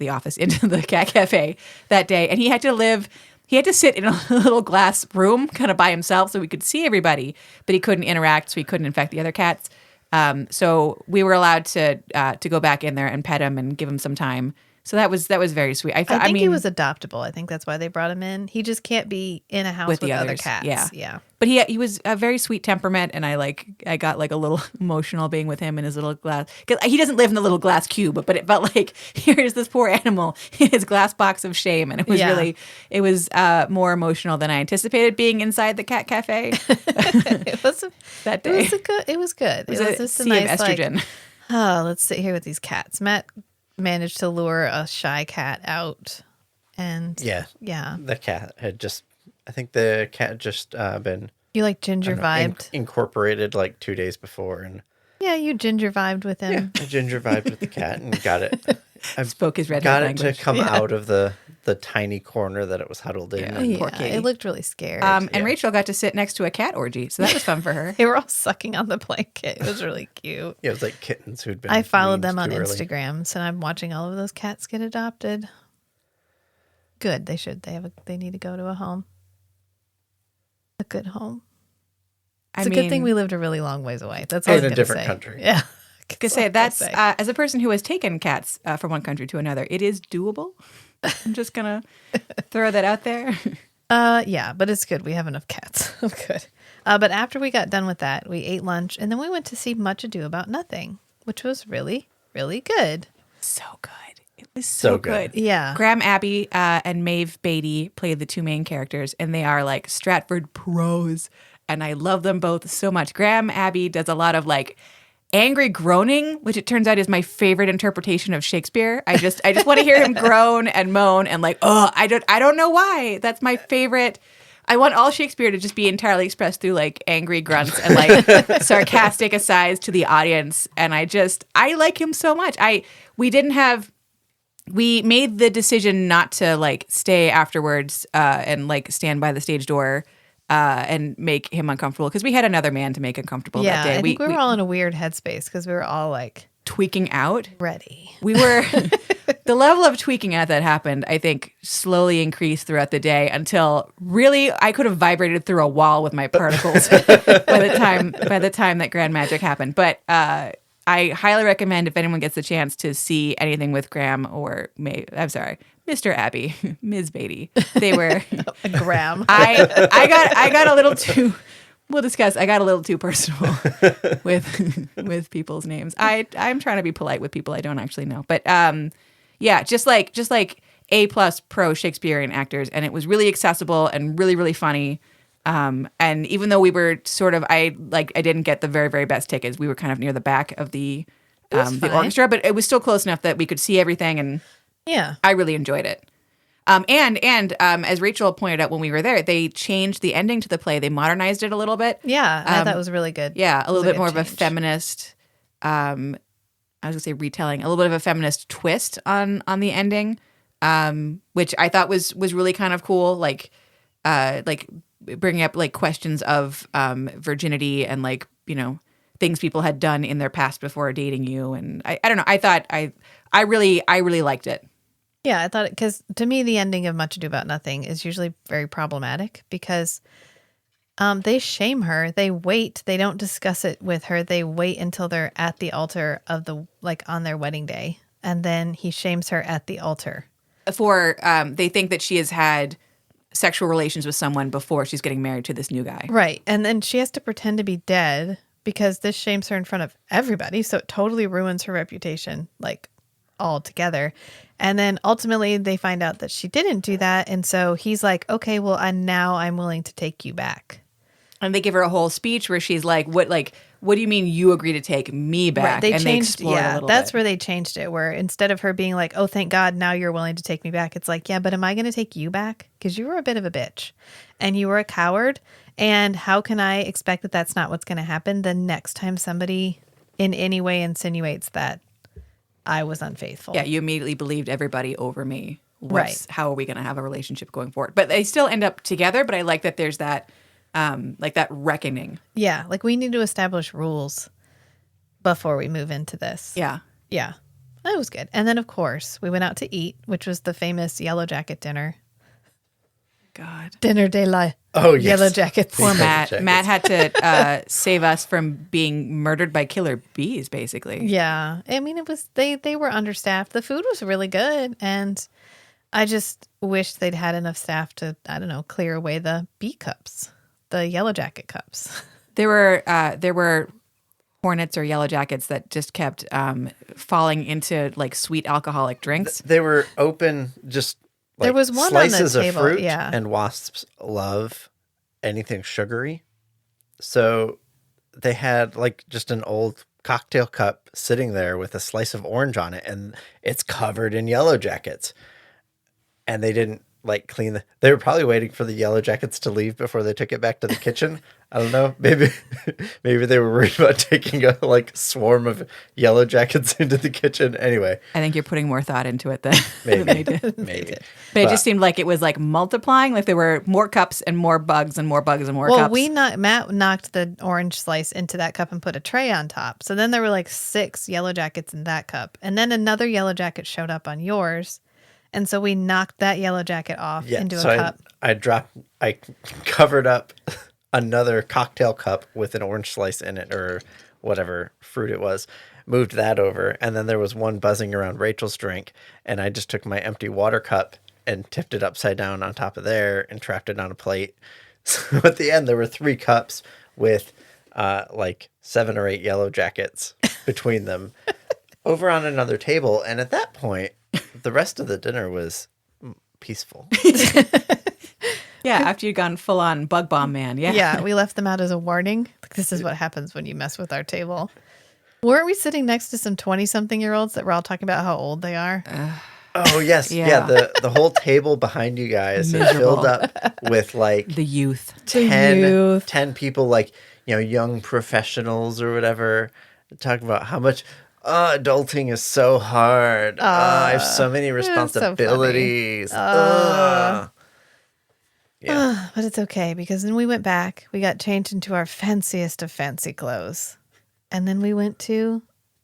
office, into the cat cafe that day, and he had to sit in a little glass room, kind of by himself, so we could see everybody, but he couldn't interact, so he couldn't infect the other cats. So we were allowed to go back in there and pet him and give him some time. So that was very sweet. I think he was adoptable. I think that's why they brought him in. He just can't be in a house with the other others. cats. Yeah. But he was a very sweet temperament, and I got like a little emotional being with him in his little glass. Cause he doesn't live in the little glass cube, but it felt like here's this poor animal in his glass box of shame, and it was more emotional than I anticipated being inside the cat cafe. It was that day. It was good. It was just a nice estrogen. Let's sit here with these cats. Matt managed to lure a shy cat out, and the cat had just been you like ginger vibed incorporated like 2 days before, and you ginger vibed with him. I ginger vibed with the cat and got it. I spoke his red language. To come out of the tiny corner that it was huddled in. Poor kitty. It looked really scared. And Rachel got to sit next to a cat orgy, so that was fun for her. They were all sucking on the blanket. It was really cute. Yeah, it was like kittens who'd been. I followed them on early. Instagram, so I'm watching all of those cats get adopted. Good, they should. They need to go to a home, a good home. It's a good thing we lived a really long ways away. That's all in a different country. Yeah. I say that's as a person who has taken cats from one country to another, it is doable. I'm just gonna throw that out there. Yeah, but it's good. We have enough cats. Good. But after we got done with that, we ate lunch, and then we went to see Much Ado About Nothing, which was really, really good. So good. It was so good. Yeah. Graham Abbey and Maeve Beatty played the two main characters, and they are like Stratford pros, and I love them both so much. Graham Abbey does a lot of like angry groaning, which it turns out is my favorite interpretation of Shakespeare. I just want to hear him groan and moan and like, oh, I don't know why. That's my favorite. I want all Shakespeare to just be entirely expressed through like angry grunts and like sarcastic asides to the audience. And I like him so much. We made the decision not to like stay afterwards and like stand by the stage door and make him uncomfortable because we had another man to make uncomfortable that day. I think we were all in a weird headspace because we were all like tweaking out. Ready. We were the level of tweaking out that happened, I think, slowly increased throughout the day until really I could have vibrated through a wall with my particles by the time that Grand Magic happened. But I highly recommend if anyone gets the chance to see anything with Graham or Mr. Abbey, Ms. Beatty. They were Graham. I got a little too. We'll discuss. I got a little too personal with people's names. I'm trying to be polite with people I don't actually know, but just like A+ pro Shakespearean actors, and it was really accessible and really really funny. And even though we were sort of, I didn't get the very very best tickets. We were kind of near the back of the orchestra, but it was still close enough that we could see everything and. Yeah. I really enjoyed it. And as Rachel pointed out when we were there, they changed the ending to the play. They modernized it a little bit. Yeah, I thought it was really good. Yeah, a little bit more of a change. feminist. I was gonna say retelling, a little bit of a feminist twist on the ending, which I thought was really kind of cool. Like bringing up like questions of virginity and like things people had done in their past before dating you. And I don't know. I thought I really liked it. Yeah, I thought because to me the ending of Much Ado About Nothing is usually very problematic because they shame her. They wait. They don't discuss it with her. They wait until they're at the altar of on their wedding day, and then he shames her at the altar. They think that she has had sexual relations with someone before she's getting married to this new guy. Right, and then she has to pretend to be dead because this shames her in front of everybody. So it totally ruins her reputation, like altogether. And then ultimately they find out that she didn't do that. And so he's like, okay, well, now I'm willing to take you back. And they give her a whole speech where she's like, what do you mean you agree to take me back? Right. They explore it a little that's bit. where they changed it, where instead of her being like, oh, thank God, now you're willing to take me back. It's like, yeah, but am I going to take you back? Because you were a bit of a bitch and you were a coward. And how can I expect that that's not what's going to happen the next time somebody in any way insinuates that I was unfaithful? Yeah, you immediately believed everybody over me. Right. How are we going to have a relationship going forward? But they still end up together. But I like that there's that, that reckoning. Yeah, like we need to establish rules before we move into this. Yeah. Yeah, that was good. And then, of course, we went out to eat, which was the famous Yellow Jacket dinner. God. Dinner de la Yes. Yellow Jackets. Poor Matt. Jackets. Matt had to save us from being murdered by killer bees, basically. Yeah. I mean, it was they were understaffed. The food was really good. And I just wish they'd had enough staff to, I don't know, clear away the bee cups, the Yellow Jacket cups. There were hornets or yellow jackets that just kept falling into like sweet alcoholic drinks. They were open, just like There was one on the slices table, of fruit, yeah. and wasps love anything sugary. So they had like just an old cocktail cup sitting there with a slice of orange on it, and it's covered in yellow jackets. And they didn't like clean they were probably waiting for the yellow jackets to leave before they took it back to the kitchen. I don't know. Maybe they were worried about taking a like swarm of yellow jackets into the kitchen. Anyway, I think you're putting more thought into it than maybe, they did. maybe. But it just seemed like it was like multiplying. Like there were more cups and more bugs and more bugs and more cups. Matt knocked the orange slice into that cup and put a tray on top. So then there were like 6 yellow jackets in that cup. And then another yellow jacket showed up on yours. And so we knocked that yellow jacket off into a cup. I covered up another cocktail cup with an orange slice in it or whatever fruit it was, moved that over. And then there was one buzzing around Rachel's drink. And I just took my empty water cup and tipped it upside down on top of there and trapped it on a plate. So at the end, there were 3 cups with like 7 or 8 yellow jackets between them over on another table. And at that point, the rest of the dinner was peaceful. Yeah, after you'd gone full on bug bomb man. Yeah. Yeah, we left them out as a warning. Like, this is what happens when you mess with our table. Weren't we sitting next to some 20-something-year-olds that were all talking about how old they are? Oh, yes. Yeah. The whole table behind you guys is filled up with like The youth. 10 people, like, young professionals or whatever, talking about how much adulting is so hard. I have so many responsibilities. Yeah. But it's okay because then we went back. We got changed into our fanciest of fancy clothes. And then we went to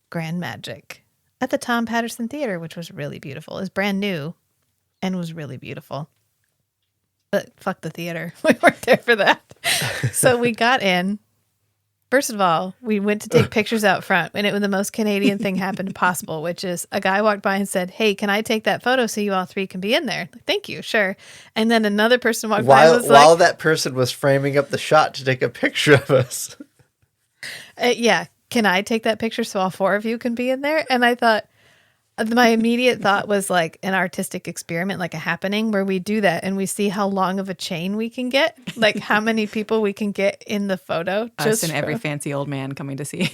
Grand Magic at the Tom Patterson Theater, which was really beautiful. It was brand new and was really beautiful. But fuck the theater. We weren't there for that. So we got in. First of all, we went to take pictures out front, and it was the most Canadian thing happened possible, which is a guy walked by and said, "Hey, can I take that photo so you all 3 can be in there?" Like, thank you, sure. And then another person walked by and was while that person was framing up the shot to take a picture of us. Yeah, can I take that picture so all 4 of you can be in there? And I thought, my immediate thought was like an artistic experiment, like a happening where we do that and we see how long of a chain we can get, like how many people we can get in the photo. Us and every fancy old man coming to see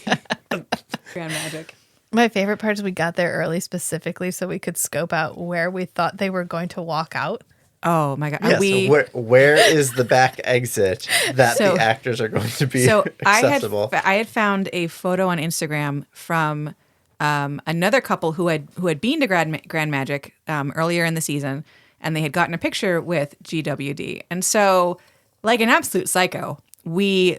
Grand Magic. My favorite part is we got there early specifically so we could scope out where we thought they were going to walk out. Oh my God. Yeah, so where is the back exit that the actors are going to be accessible? I had found a photo on Instagram from another couple who had been to Grand Magic earlier in the season, and they had gotten a picture with GWD. And so, like an absolute psycho, me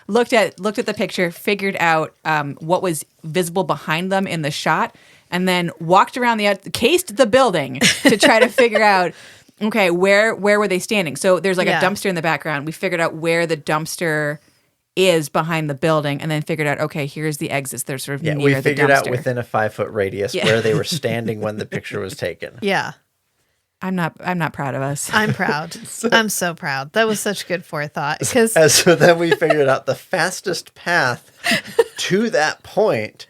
looked at the picture, figured out what was visible behind them in the shot, and then walked around cased the building to try to figure out, okay, where were they standing? So there's like a dumpster in the background. We figured out where the dumpster is behind the building, and then figured out, okay, here's the exits. They're sort of near the dumpster. We figured out within a 5-foot radius where they were standing when the picture was taken. Yeah. I'm not proud of us. I'm proud. I'm so proud. That was such good forethought. So then we figured out the fastest path to that point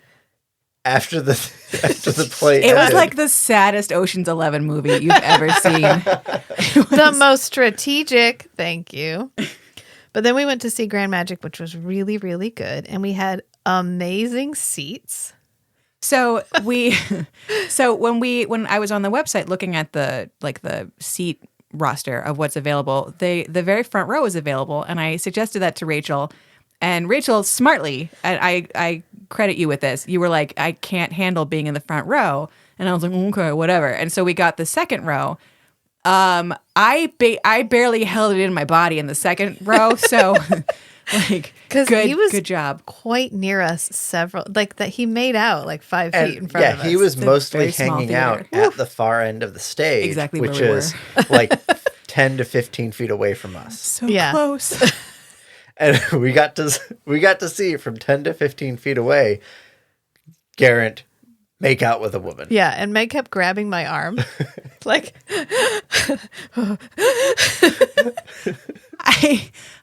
after the play It was like the saddest Ocean's 11 movie you've ever seen. The most strategic. Thank you. But then we went to see Grand Magic, which was really, really good. And we had amazing seats. So when I was on the website looking at the seat roster of what's available, the very front row was available, and I suggested that to Rachel, and Rachel smartly, and I credit you with this, you were like, I can't handle being in the front row, and I was like, okay, whatever, and so we got the second row. I barely held it in my body in the second row, so. Because he was good job. Quite near us he made out like 5 feet in front of us. Yeah, he was mostly hanging out at the far end of the stage, exactly which where we is like 10 to 15 feet away from us. So close. And we got to see from 10 to 15 feet away, Garrett make out with a woman. Yeah, and Meg kept grabbing my arm. Like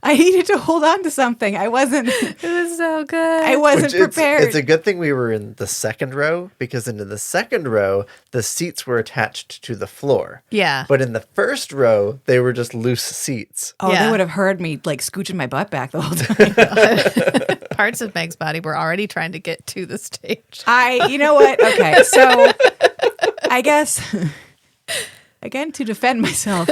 I needed to hold on to something. I wasn't. It was so good. I wasn't prepared. It's a good thing we were in the second row, because into the second row, the seats were attached to the floor. Yeah. But in the first row, they were just loose seats. Oh, yeah. They would have heard me like scooching my butt back the whole time. Parts of Meg's body were already trying to get to the stage. You know what? Okay, so I guess, again, to defend myself,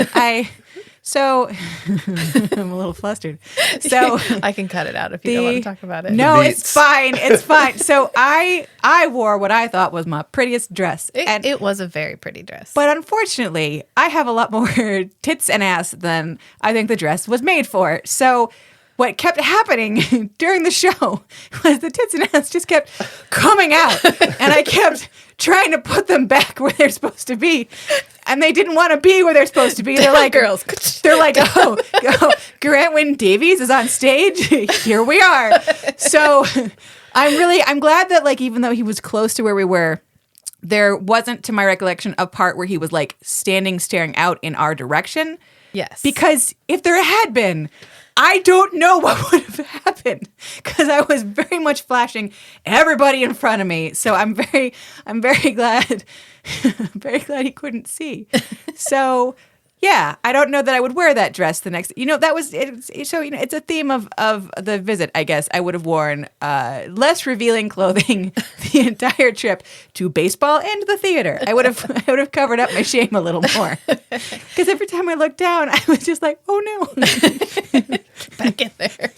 So I'm a little flustered. So I can cut it out if you don't want to talk about it. No, it's fine. It's fine. So I wore what I thought was my prettiest dress. It was a very pretty dress. But unfortunately, I have a lot more tits and ass than I think the dress was made for. So what kept happening during the show was the tits and ass just kept coming out. And I kept trying to put them back where they're supposed to be. And they didn't want to be where they're supposed to be. They're like, girls. They're like, oh, Grant Wynn Davies is on stage. Here we are. So I'm glad that, like, even though he was close to where we were, there wasn't, to my recollection, a part where he was like standing, staring out in our direction. Yes. Because if there had been, I don't know what would have happened, because I was very much flashing everybody in front of me. So I'm very glad, very glad he couldn't see. So yeah, I don't know that I would wear that dress the next. That was it. So it's a theme of the visit. I guess I would have worn less revealing clothing the entire trip to baseball and the theater. I would have covered up my shame a little more, because every time I looked down, I was just like, oh no. Back in there.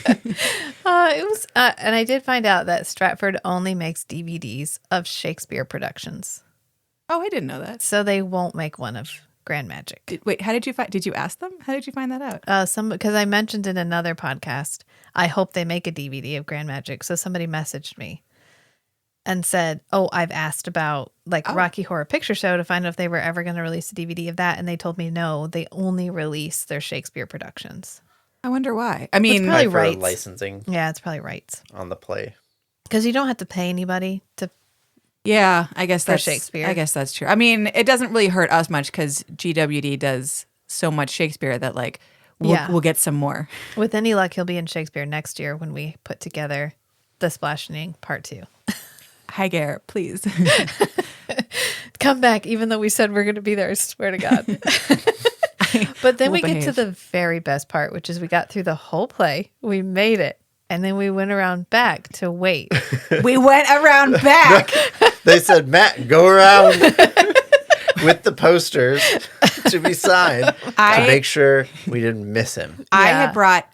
It was, and I did find out that Stratford only makes DVDs of Shakespeare productions. Oh, I didn't know that. So they won't make one of Grand Magic. Wait, how did you find? Did you ask them? How did you find that out? Because I mentioned in another podcast, I hope they make a DVD of Grand Magic. So somebody messaged me and said, "Oh, I've asked about Rocky Horror Picture Show to find out if they were ever going to release a DVD of that," and they told me no, they only release their Shakespeare productions. I wonder why. I mean, it's probably for rights. Licensing. Yeah, it's probably rights on the play, because you don't have to pay anybody to. Yeah, I guess that's Shakespeare. I guess that's true. I mean, it doesn't really hurt us much because GWD does so much Shakespeare that we'll get some more. With any luck, he'll be in Shakespeare next year when we put together the Splashing Part 2. Hi, Garrett, please. Come back, even though we said we're going to be there, I swear to God. But then we get to the very best part, which is we got through the whole play. We made it. And then we went around back to wait. We went around back. They said, Matt, go around with the posters to be signed to make sure we didn't miss him. I had brought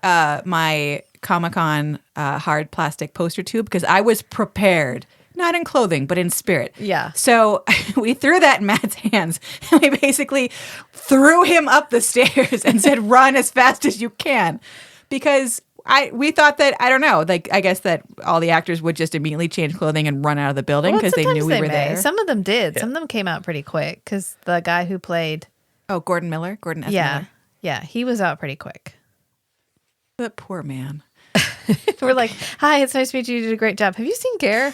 my Comic-Con hard plastic poster tube because I was prepared. Not in clothing, but in spirit. Yeah. So we threw that in Matt's hands. And we basically threw him up the stairs and said, run as fast as you can. Because we thought that, I don't know, like I guess that all the actors would just immediately change clothing and run out of the building because they knew we were there. Some of them did. Yeah. Some of them came out pretty quick because the guy who played... Oh, Gordon S. Miller? Yeah, he was out pretty quick. That poor man. We're like, hi, it's nice to meet you. You did a great job. Have you seen Gare?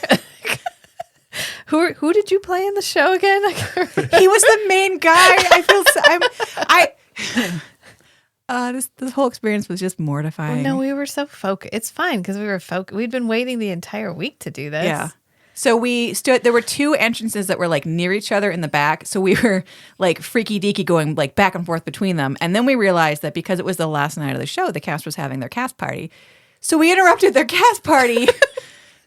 Who did you play in the show again? He was the main guy. I feel this whole experience was just mortifying. Well, no, we were so focused. It's fine because we were focused. We'd been waiting the entire week to do this. Yeah. So we stood, there were two entrances that were like near each other in the back. So we were like freaky deaky going like back and forth between them. And then we realized that because it was the last night of the show, the cast was having their cast party. So we interrupted their cast party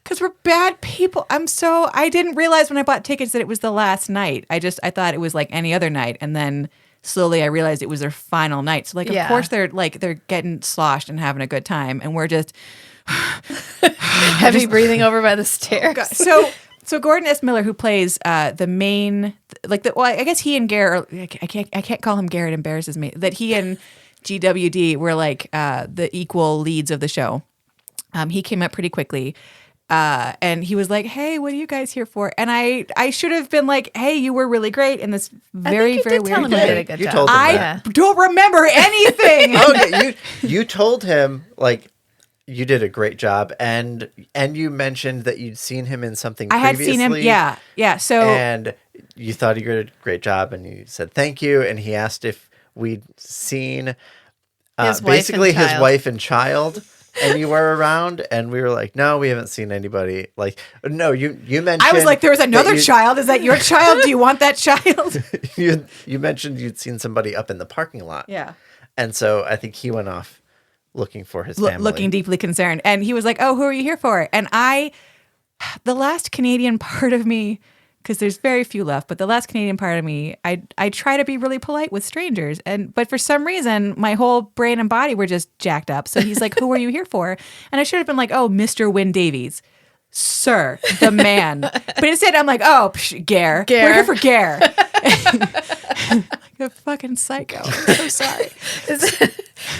because we're bad people. I didn't realize when I bought tickets that it was the last night. I thought it was like any other night. And then slowly I realized it was their final night. So like, of course they're getting sloshed and having a good time. And we're just heavy breathing over by the stairs. Oh, so Gordon S. Miller, who plays the main, I guess he and Garrett, I can't call him Garrett, embarrasses me, that he and GWD were like the equal leads of the show. He came up pretty quickly. And he was like, hey, what are you guys here for? And I should have been like, hey, you were really great in this very weird way. You did a good job. Told him I don't remember anything. Okay, you told him, like, you did a great job. And you mentioned that you'd seen him in something previously. I had seen him, yeah. So, and you thought he did a great job, and you said thank you. And he asked if we'd seen his wife and child. And you were around, and we were like, no, we haven't seen anybody. Like, no, you mentioned... I was like, there was another child. Is that your child? Do you want that child? You mentioned you'd seen somebody up in the parking lot. Yeah. And so I think he went off looking for his family. Looking deeply concerned. And he was like, oh, who are you here for? And the last Canadian part of me, because there's very few left, but the last Canadian part of me, I try to be really polite with strangers. But for some reason, my whole brain and body were just jacked up. So he's like, who are you here for? And I should have been like, oh, Mr. Wynn Davies. Sir, the man. But instead, I'm like, oh, Gare. We're here for Gare. Like a fucking psycho. I'm so sorry.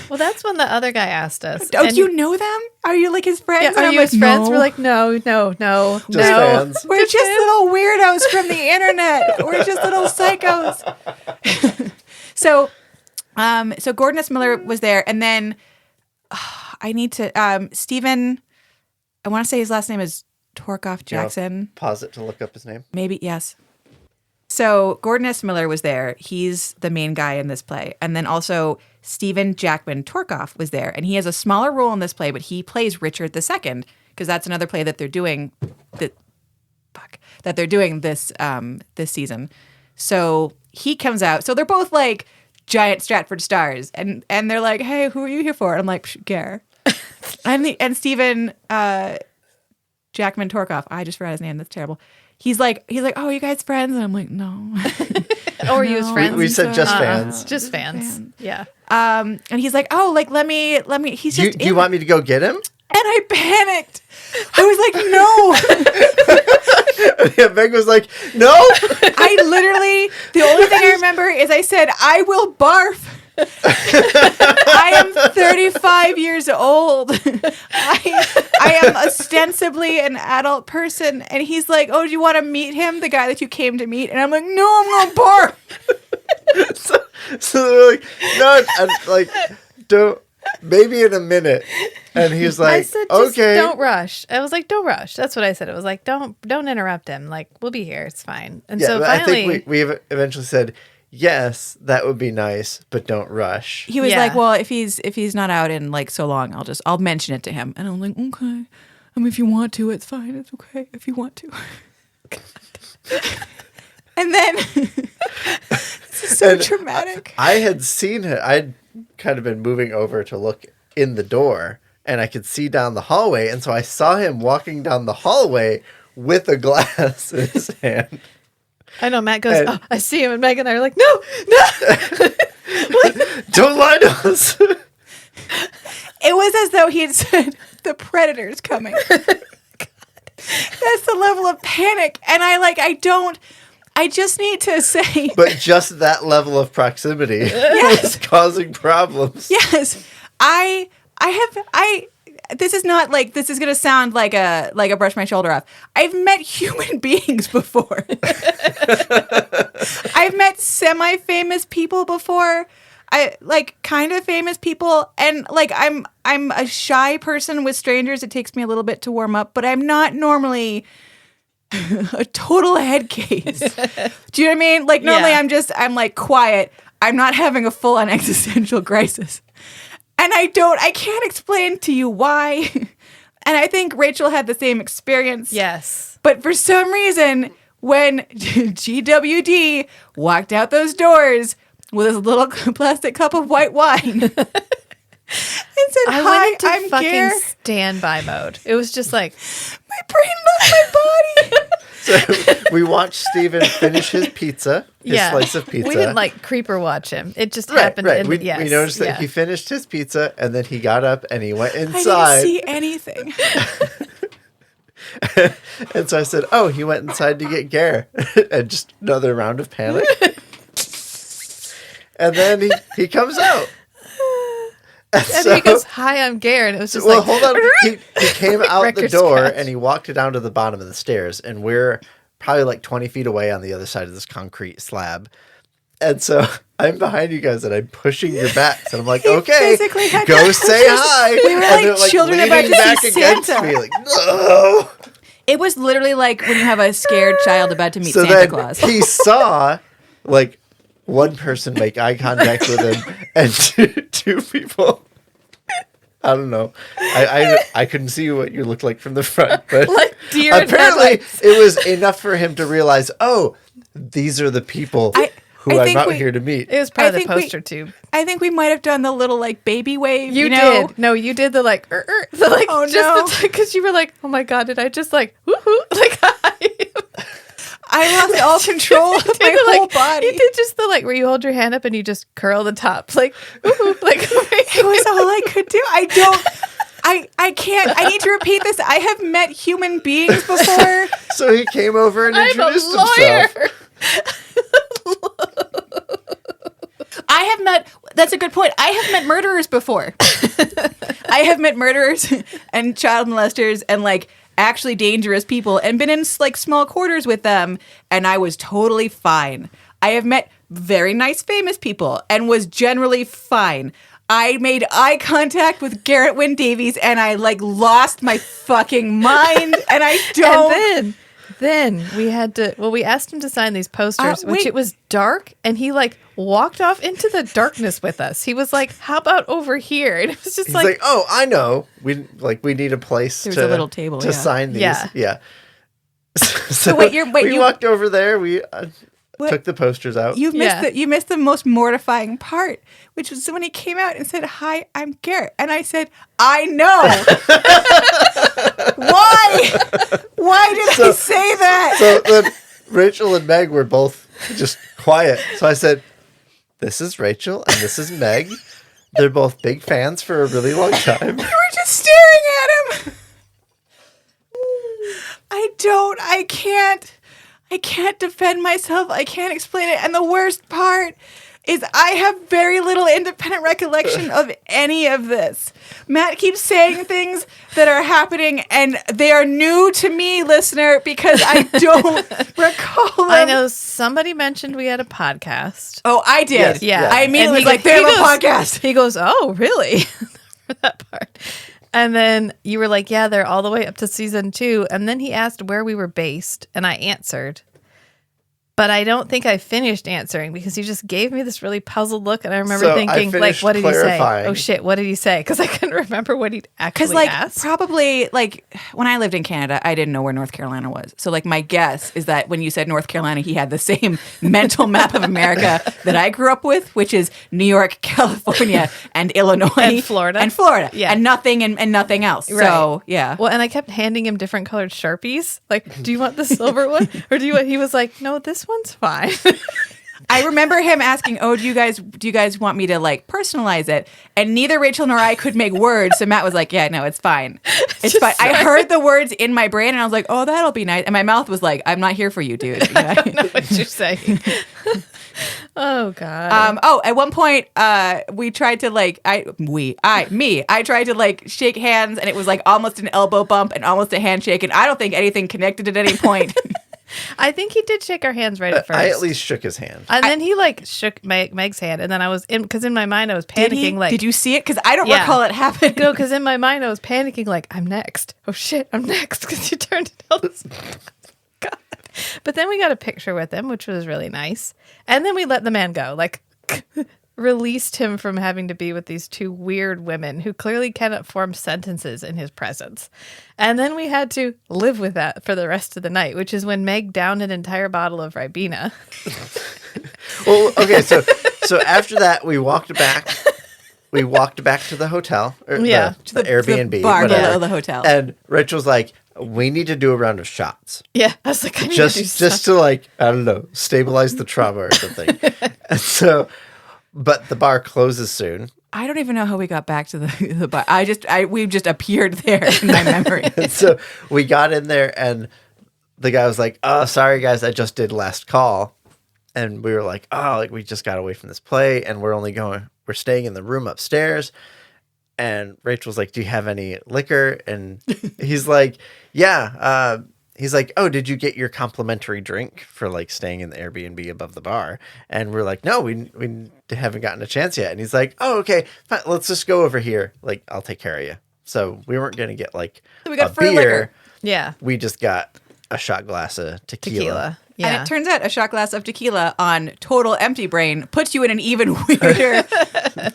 Well, that's when the other guy asked us. Oh, do you know them? Are you like his friends? Yeah, are you his friends? We're like, no. Just fans. We're just little weirdos from the internet. We're just little psychos. So Gordon S. Miller was there, and then I need to Stephen. I want to say his last name is Torkoff Jackson. Pause it to look up his name. Maybe, yes. So Gordon S. Miller was there. He's the main guy in this play. And then also Stephen Jackman Torkoff was there. And he has a smaller role in this play, but he plays Richard II, because that's another play that they're doing this season. So he comes out. So they're both like giant Stratford stars. And they're like, hey, who are you here for? And I'm like, Gare. And Stephen Jackman Torkoff, I just forgot his name. That's terrible. He's like, oh, you guys friends? And I'm like, no. Oh, are you his friends? We said just fans. Just fans. Yeah. And he's like, oh, like let me. He's just. Do you want me to go get him? And I panicked. I was like, no. Yeah, Meg was like, no. I literally, the only thing I remember is I said, I will barf. I am 35 years old. I am ostensibly an adult person. And he's like, oh, do you want to meet him? The guy that you came to meet? And I'm like, no, I'm going to barf. So they're like, no, and like, don't, maybe in a minute. And he's like, I said, just okay. Don't rush. I was like, don't rush. That's what I said. It was like, don't interrupt him. Like, we'll be here. It's fine. And yeah, so I finally, think we eventually said, yes, that would be nice, but don't rush. He was like, well, if he's not out in like so long, I'll mention it to him. And I'm like, okay. I mean, if you want to, it's fine. It's okay if you want to. And then this is so traumatic. I had seen it. I'd kind of been moving over to look in the door and I could see down the hallway. And so I saw him walking down the hallway with a glass in his hand. I know. Matt goes, oh, I see him. And Meg and I are like, no. Don't lie to us. It was as though he had said, the predator's coming. That's the level of panic. And I just need to say. But just that level of proximity was causing problems. Yes. This is not like, this is going to sound like a brush my shoulder off. I've met human beings before. I've met semi-famous people before. Kind of famous people, and I'm a shy person with strangers. It takes me a little bit to warm up, but I'm not normally a total head case. Do you know what I mean? Normally I'm like quiet. I'm not having a full-on existential crisis. And I can't explain to you why. And I think Rachel had the same experience. Yes. But for some reason, when GWD walked out those doors with his little plastic cup of white wine and said, I hi, went into I'm fucking Gare. standby mode. It was just like, My brain left my body. So we watched Steven finish his pizza, his slice of pizza. We didn't creeper watch him. It just happened. Right. We noticed that he finished his pizza, and then he got up and he went inside. I didn't see anything. And so I said, oh, he went inside to get Gare. And just another round of panic. And then he comes out. And he goes, hi, I'm Gare. And it was just hold on. He came out the record door scratch. and he walked down to the bottom of the stairs. And we're probably 20 feet away on the other side of this concrete slab. And so I'm behind you guys and I'm pushing your backs. And I'm like, okay, go say hi. We were and like children about to back see against Santa. me. Like, no. It was literally like when you have a scared child about to meet So Santa then Claus. he saw one person make eye contact with him and two people. I don't know. I couldn't see what you looked like from the front, but deer in apparently headlights. it was enough for him to realize, oh, these are the people who I'm out here to meet. It was probably the poster tube. I think we might have done the little baby wave. You know? did. No, you did the Oh, no. because you were like, oh my God, did I just woohoo? Hi. I lost all control of my whole body. You did just the where you hold your hand up and you just curl the top. It was all I could do. I can't. I need to repeat this. I have met human beings before. So he came over and introduced I'm a lawyer. himself. I have met, that's a good point. I have met murderers before. I have met murderers and child molesters and actually dangerous people and been in small quarters with them. And I was totally fine. I have met very nice famous people and was generally fine. I made eye contact with Garrett Wynn Davies and I lost my fucking mind. And I don't. And then we had to, we asked him to sign these posters, which it was dark, and he walked off into the darkness with us. He was like, how about over here? And it was just He's like, oh, I know. We need a place There's a little table to sign these. Yeah. So we walked over there. We took the posters out. You missed the most mortifying part, which was when he came out and said, hi, I'm Garrett. And I said, I know. Why did I say that? So then Rachel and Meg were both just quiet. So I said, this is Rachel and this is Meg. They're both big fans for a really long time. We were just staring at him. I can't defend myself. I can't explain it. And the worst part is I have very little independent recollection of any of this. Matt keeps saying things that are happening, and they are new to me, listener, because I don't recall them. I know somebody mentioned we had a podcast. Oh, I did. Yes, Yeah. I immediately And was they have a podcast. He goes, oh, really? For that part. And then you were like, yeah, they're all the way up to season 2. And then he asked where we were based, and I answered. But I don't think I finished answering because he just gave me this really puzzled look. And I remember So I thinking, like, finished what did he say? clarifying. Oh, shit, what did he say? Because I couldn't remember what he'd actually like, asked. probably, like, when I lived in Canada, I didn't know where North Carolina was. So, like, my guess is that when you said North Carolina, he had the same mental map of America that I grew up with, which is New York, California, and Illinois. And Florida. Yeah. And nothing and nothing else. Right. So, yeah. Well, and I kept handing him different colored Sharpies. Like, do you want the silver one? Or do you want, he was like, no, this one's fine. I remember him asking, "Oh, do you guys want me to like personalize it?" And neither Rachel nor I could make words, so Matt was like, "Yeah, no, it's fine, it's fine." I heard the words in my brain, and I was like, "Oh, that'll be nice," and my mouth was like, "I'm not here for you, dude." I don't know what you're saying. Oh God. At one point, we tried to like, I tried to like shake hands, and it was like almost an elbow bump and almost a handshake, and I don't think anything connected at any point. I think he did shake our hands right at first. I at least shook his hand. And then he like shook Meg's hand, and then I was because in my mind I was panicking. Did you see it? Because I don't recall it happening. No, because in my mind I was panicking like I'm next. Oh shit, I'm next because you turned to tell us. God. But then we got a picture with him, which was really nice, and then we let the man go. Like released him from having to be with these two weird women who clearly cannot form sentences in his presence. And then we had to live with that for the rest of the night, which is when Meg downed an entire bottle of Ribena. Well, okay, so after that we walked back to the hotel, or the Airbnb, the bar below the hotel. And Rachel's like, we need to do a round of shots. Yeah, I was like, I need just to like, I don't know, stabilize the trauma or something. And so, but the bar closes soon. I don't even know how we got back to the bar. We just appeared there in my memory. And so we got in there, and the guy was like, "Oh, sorry guys, I just did last call." And we were like, "Oh, like we just got away from this play, and we're staying in the room upstairs." And Rachel's like, "Do you have any liquor?" And he's like, "Yeah." He's like, "Oh, did you get your complimentary drink for like staying in the Airbnb above the bar?" And we're like, "No, we haven't gotten a chance yet." And he's like, "Oh, okay, fine, let's just go over here. Like, I'll take care of you." So we weren't going to get like we got a free beer. liquor. Yeah. We just got a shot glass of tequila. Yeah. And it turns out a shot glass of tequila on total empty brain puts you in an even weirder.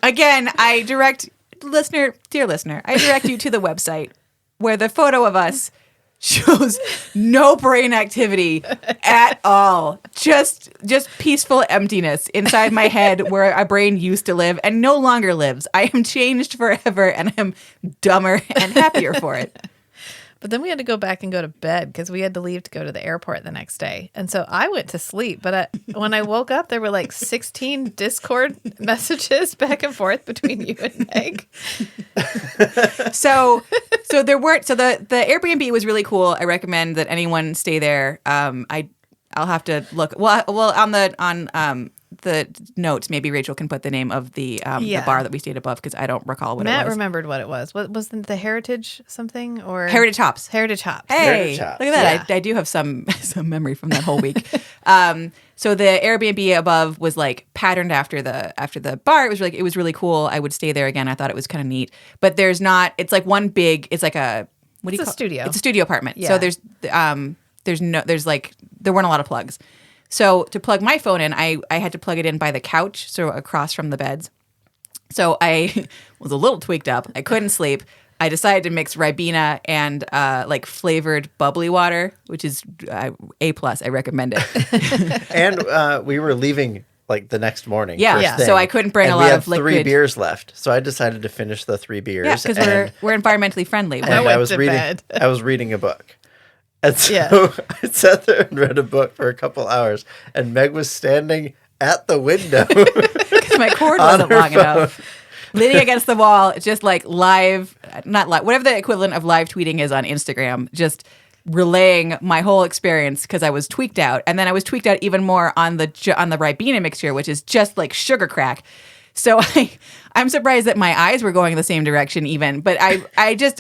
Again, dear listener, I direct you to the website where the photo of us shows no brain activity at all. Just peaceful emptiness inside my head where a brain used to live and no longer lives. I am changed forever, and I'm dumber and happier for it. But then we had to go back and go to bed because we had to leave to go to the airport the next day. And so I went to sleep. But when I woke up, there were like 16 Discord messages back and forth between you and Meg. So there weren't. So the Airbnb was really cool. I recommend that anyone stay there. I'll have to look. Well, on the notes, maybe Rachel can put the name of the bar that we stayed above because I don't recall what it was. Matt remembered what it was. What was the Heritage something or Heritage Hops? Heritage Hops. Hey, Heritage Hops. look at that! Yeah. I do have some memory from that whole week. So the Airbnb above was like patterned after the bar. It was really cool. I would stay there again. I thought it was kind of neat. But there's not. It's like one big. It's like a what do you call it? Studio. It's a studio apartment. Yeah. So there weren't a lot of plugs. So to plug my phone in, I had to plug it in by the couch, so across from the beds. So I was a little tweaked up. I couldn't sleep. I decided to mix Ribena and like flavored bubbly water, which is A+. I recommend it. And we were leaving like the next morning. Yeah, first yeah. thing, So I couldn't bring and a lot of we had 3 liquid. beers left. So I decided to finish the 3 beers. Yeah, because we're environmentally friendly. and I went I was to reading. bed. I was reading a book. And so Yeah. I sat there and read a book for a couple hours, and Meg was standing at the window. Because my cord wasn't long enough. Leaning against the wall, just like not live, whatever the equivalent of live tweeting is on Instagram, just relaying my whole experience because I was tweaked out. And then I was tweaked out even more on the Ribena mixture, which is just like sugar crack. So I'm surprised that my eyes were going the same direction even. But I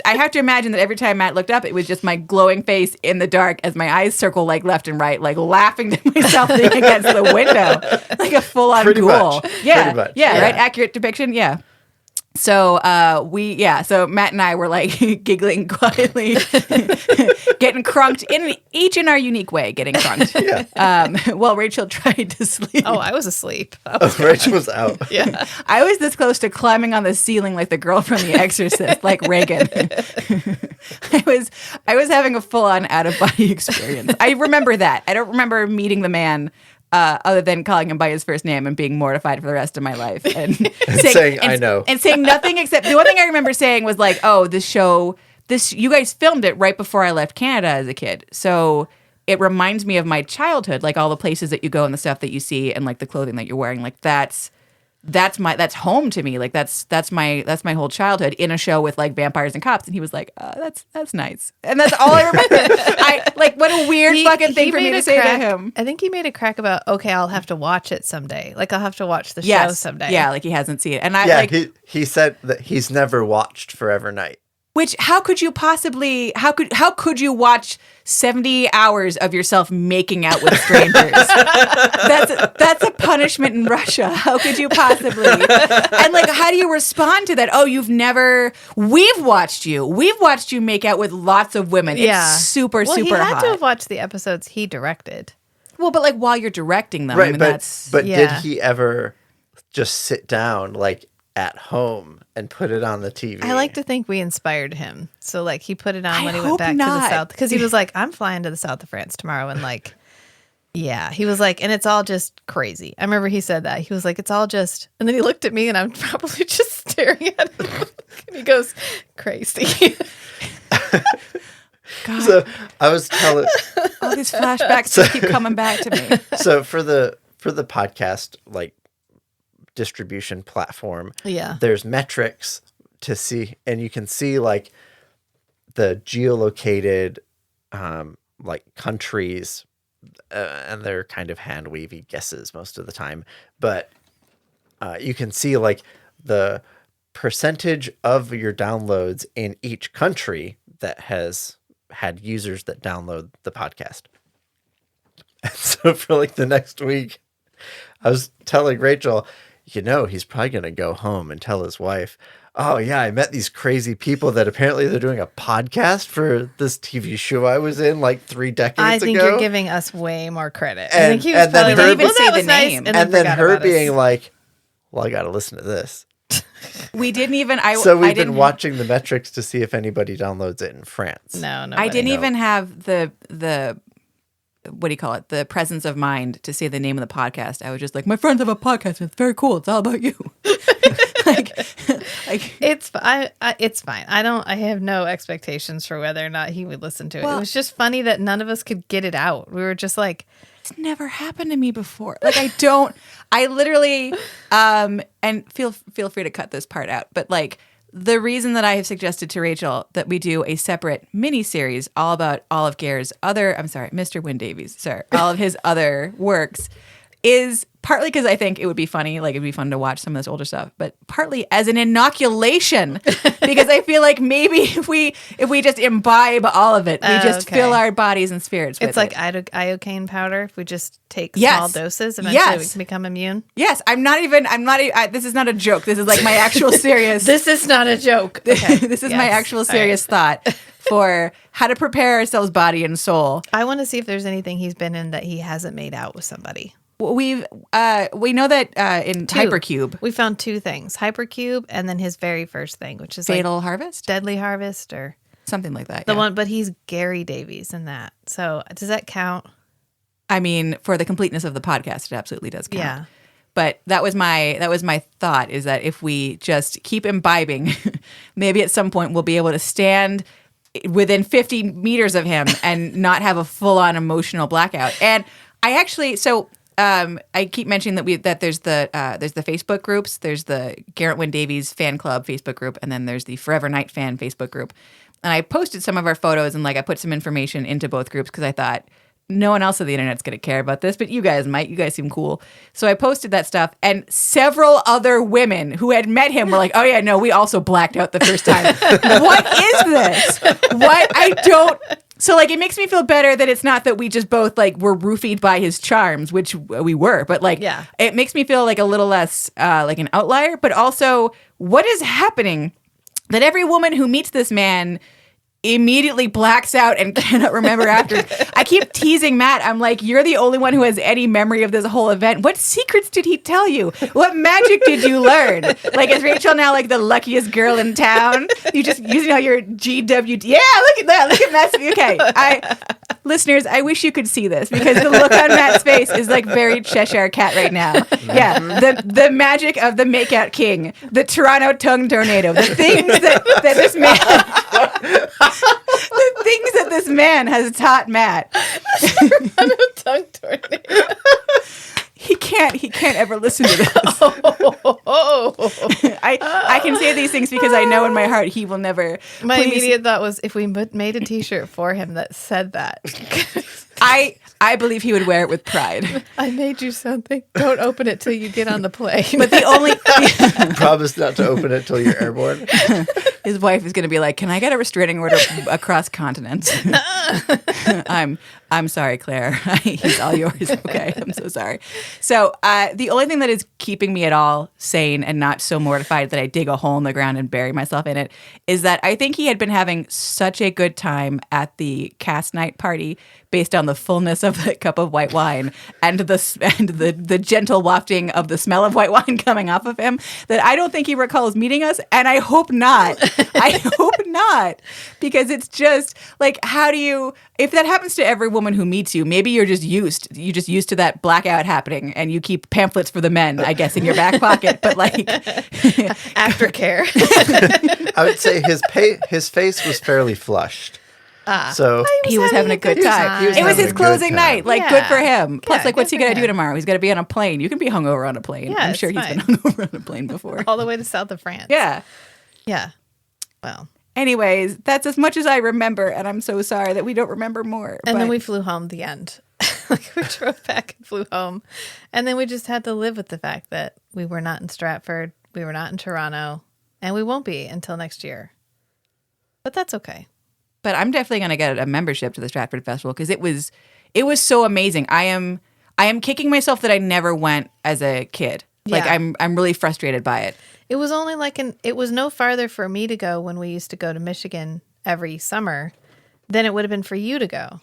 have to imagine that every time Matt looked up, it was just my glowing face in the dark as my eyes circle like left and right, like laughing to myself leaning against the window, like a full-on Pretty ghoul. much. Yeah, Pretty much. yeah, Yeah. right? Accurate depiction, yeah. So so Matt and I were like giggling quietly, getting crunked each in our unique way, getting crunked. Yeah. While Rachel tried to sleep. Oh, I was asleep. Rachel was out. Yeah. I was this close to climbing on the ceiling like the girl from The Exorcist, like Reagan. I was having a full-on out-of-body experience. I remember that. I don't remember meeting the man other than calling him by his first name and being mortified for the rest of my life. And saying, I know. And saying nothing except, the one thing I remember saying was like, oh, you guys filmed it right before I left Canada as a kid. So it reminds me of my childhood, like all the places that you go and the stuff that you see and like the clothing that you're wearing. Like that's home to me. Like that's my whole childhood in a show with like vampires and cops. And he was like, that's nice. And that's all I remember. What a weird fucking thing for me to say to him. I think he made a crack about, okay, I'll have to watch it someday. Like I'll have to watch the show someday. Yeah, like he hasn't seen it. And he said that he's never watched Forever Night. Which how could you watch 70 hours of yourself making out with strangers? That's a punishment in Russia. How could you possibly? And like, how do you respond to that? Oh, we've watched you make out with lots of women. It's super hot. He had to have watched the episodes he directed. Well, but like while you're directing them, right? I mean, but did he ever just sit down like at home and put it on the TV? I like to think we inspired him. So like he put it on when he hope went back to not. the South. Because he was like, I'm flying to the South of France tomorrow. And like, yeah, he was like, and it's all just crazy. I remember he said that. He was like, it's all just, and then he looked at me and I'm probably just staring at him. And he goes, crazy. God. So I was telling all these flashbacks just keep coming back to me. So for the podcast, like, distribution platform, there's metrics to see, and you can see like the geolocated like countries, and they're kind of hand wavy guesses most of the time, but you can see like the percentage of your downloads in each country that has had users that download the podcast. And so for like the next week, I was telling Rachel, he's probably going to go home and tell his wife, oh, yeah, I met these crazy people that apparently they're doing a podcast for this TV show I was in like 3 decades ago. I think you're giving us way more credit. And, I think he was probably didn't like, even say the nice, name. and then her being us. like, well, I got to listen to this. We didn't even. So we've been watching the metrics to see if anybody downloads it in France. No. I didn't even have the what do you call it? The presence of mind to say the name of the podcast. I was just like, my friends have a podcast. And it's very cool. It's all about you. like it's fine. I have no expectations for whether or not he would listen to it. Well, it was just funny that none of us could get it out. We were just like, it's never happened to me before. Like I literally, and feel free to cut this part out, but like, the reason that I have suggested to Rachel that we do a separate mini-series all about all of Mr. Wynne Davies, all of his other works is partly because I think it would be funny, like it'd be fun to watch some of this older stuff, but partly as an inoculation because I feel like maybe if we just imbibe all of it, we just fill our bodies and spirits with it. It's like iocane powder. If we just take small doses, eventually we can become immune. Yes, this is not a joke. This is like my actual serious. This is not a joke. Okay. This is my actual serious thought for how to prepare ourselves, body and soul. I want to see if there's anything he's been in that he hasn't made out with somebody. We know that in Hypercube we found 2 things: Hypercube, and then his very first thing, which is Fatal Harvest, Deadly Harvest, or something like that. The one, but he's Gary Davies in that. So does that count? I mean, for the completeness of the podcast, it absolutely does count. Yeah. But that was my thought, is that if we just keep imbibing, maybe at some point we'll be able to stand within 50 meters of him and not have a full-on emotional blackout. And I actually I keep mentioning that there's the Facebook groups. There's the Garrett Wynne Davies fan club Facebook group, and then there's the Forever Night fan Facebook group. And I posted some of our photos and like I put some information into both groups because I thought no one else on the internet's going to care about this, but you guys might. You guys seem cool. So I posted that stuff, and several other women who had met him were like, oh yeah, no, we also blacked out the first time. What is this? So, like, it makes me feel better that it's not that we just both, like, were roofied by his charms, which we were. But, like, it makes me feel like a little less like an outlier. But also, what is happening that every woman who meets this man immediately blacks out and cannot remember after. I keep teasing Matt. I'm like, you're the only one who has any memory of this whole event. What secrets did he tell you? What magic did you learn? Like, is Rachel now like the luckiest girl in town? You just using all your GWD. Yeah, look at that. Look at Matt's. Okay. Listeners, I wish you could see this because the look on Matt's face is like very Cheshire Cat right now. Yeah. The magic of the Makeout King, the Toronto tongue tornado, the things that this man the things that this man has taught Matt. Toronto tongue tornado. He can't ever listen to this. I can say these things because I know in my heart he will never. My immediate thought was if we made a T-shirt for him that said that. I believe he would wear it with pride. I made you something. Don't open it till you get on the plane. But the only promise not to open it till you're airborne. His wife is going to be like, "Can I get a restraining order across continents?" I'm sorry, Claire. He's all yours. Okay, I'm so sorry. So the only thing that is keeping me at all sane and not so mortified that I dig a hole in the ground and bury myself in it is that I think he had been having such a good time at the cast night party based on the fullness of the cup of white wine and the gentle wafting of the smell of white wine coming off of him that I don't think he recalls meeting us, and I hope not. I hope not, because it's just like, how do you, if that happens to every woman who meets you, maybe you're just used to that blackout happening and you keep pamphlets for the men, I guess, in your back pocket, but like aftercare. I would say his face was fairly flushed. So he was having a good time. It was his closing night. Like, good for him. Plus, like, what's he going to do tomorrow? He's going to be on a plane. You can be hungover on a plane. Yeah, I'm sure he's been hungover on a plane before. All the way to south of France. Yeah. Yeah. Well. Anyways, that's as much as I remember, and I'm so sorry that we don't remember more. And then we flew home the end. Like, we drove back and flew home. And then we just had to live with the fact that we were not in Stratford, we were not in Toronto, and we won't be until next year. But that's okay. But I'm definitely going to get a membership to the Stratford Festival because it was so amazing. I am kicking myself that I never went as a kid. Like, I'm really frustrated by it. It was only like it was no farther for me to go when we used to go to Michigan every summer than it would have been for you to go.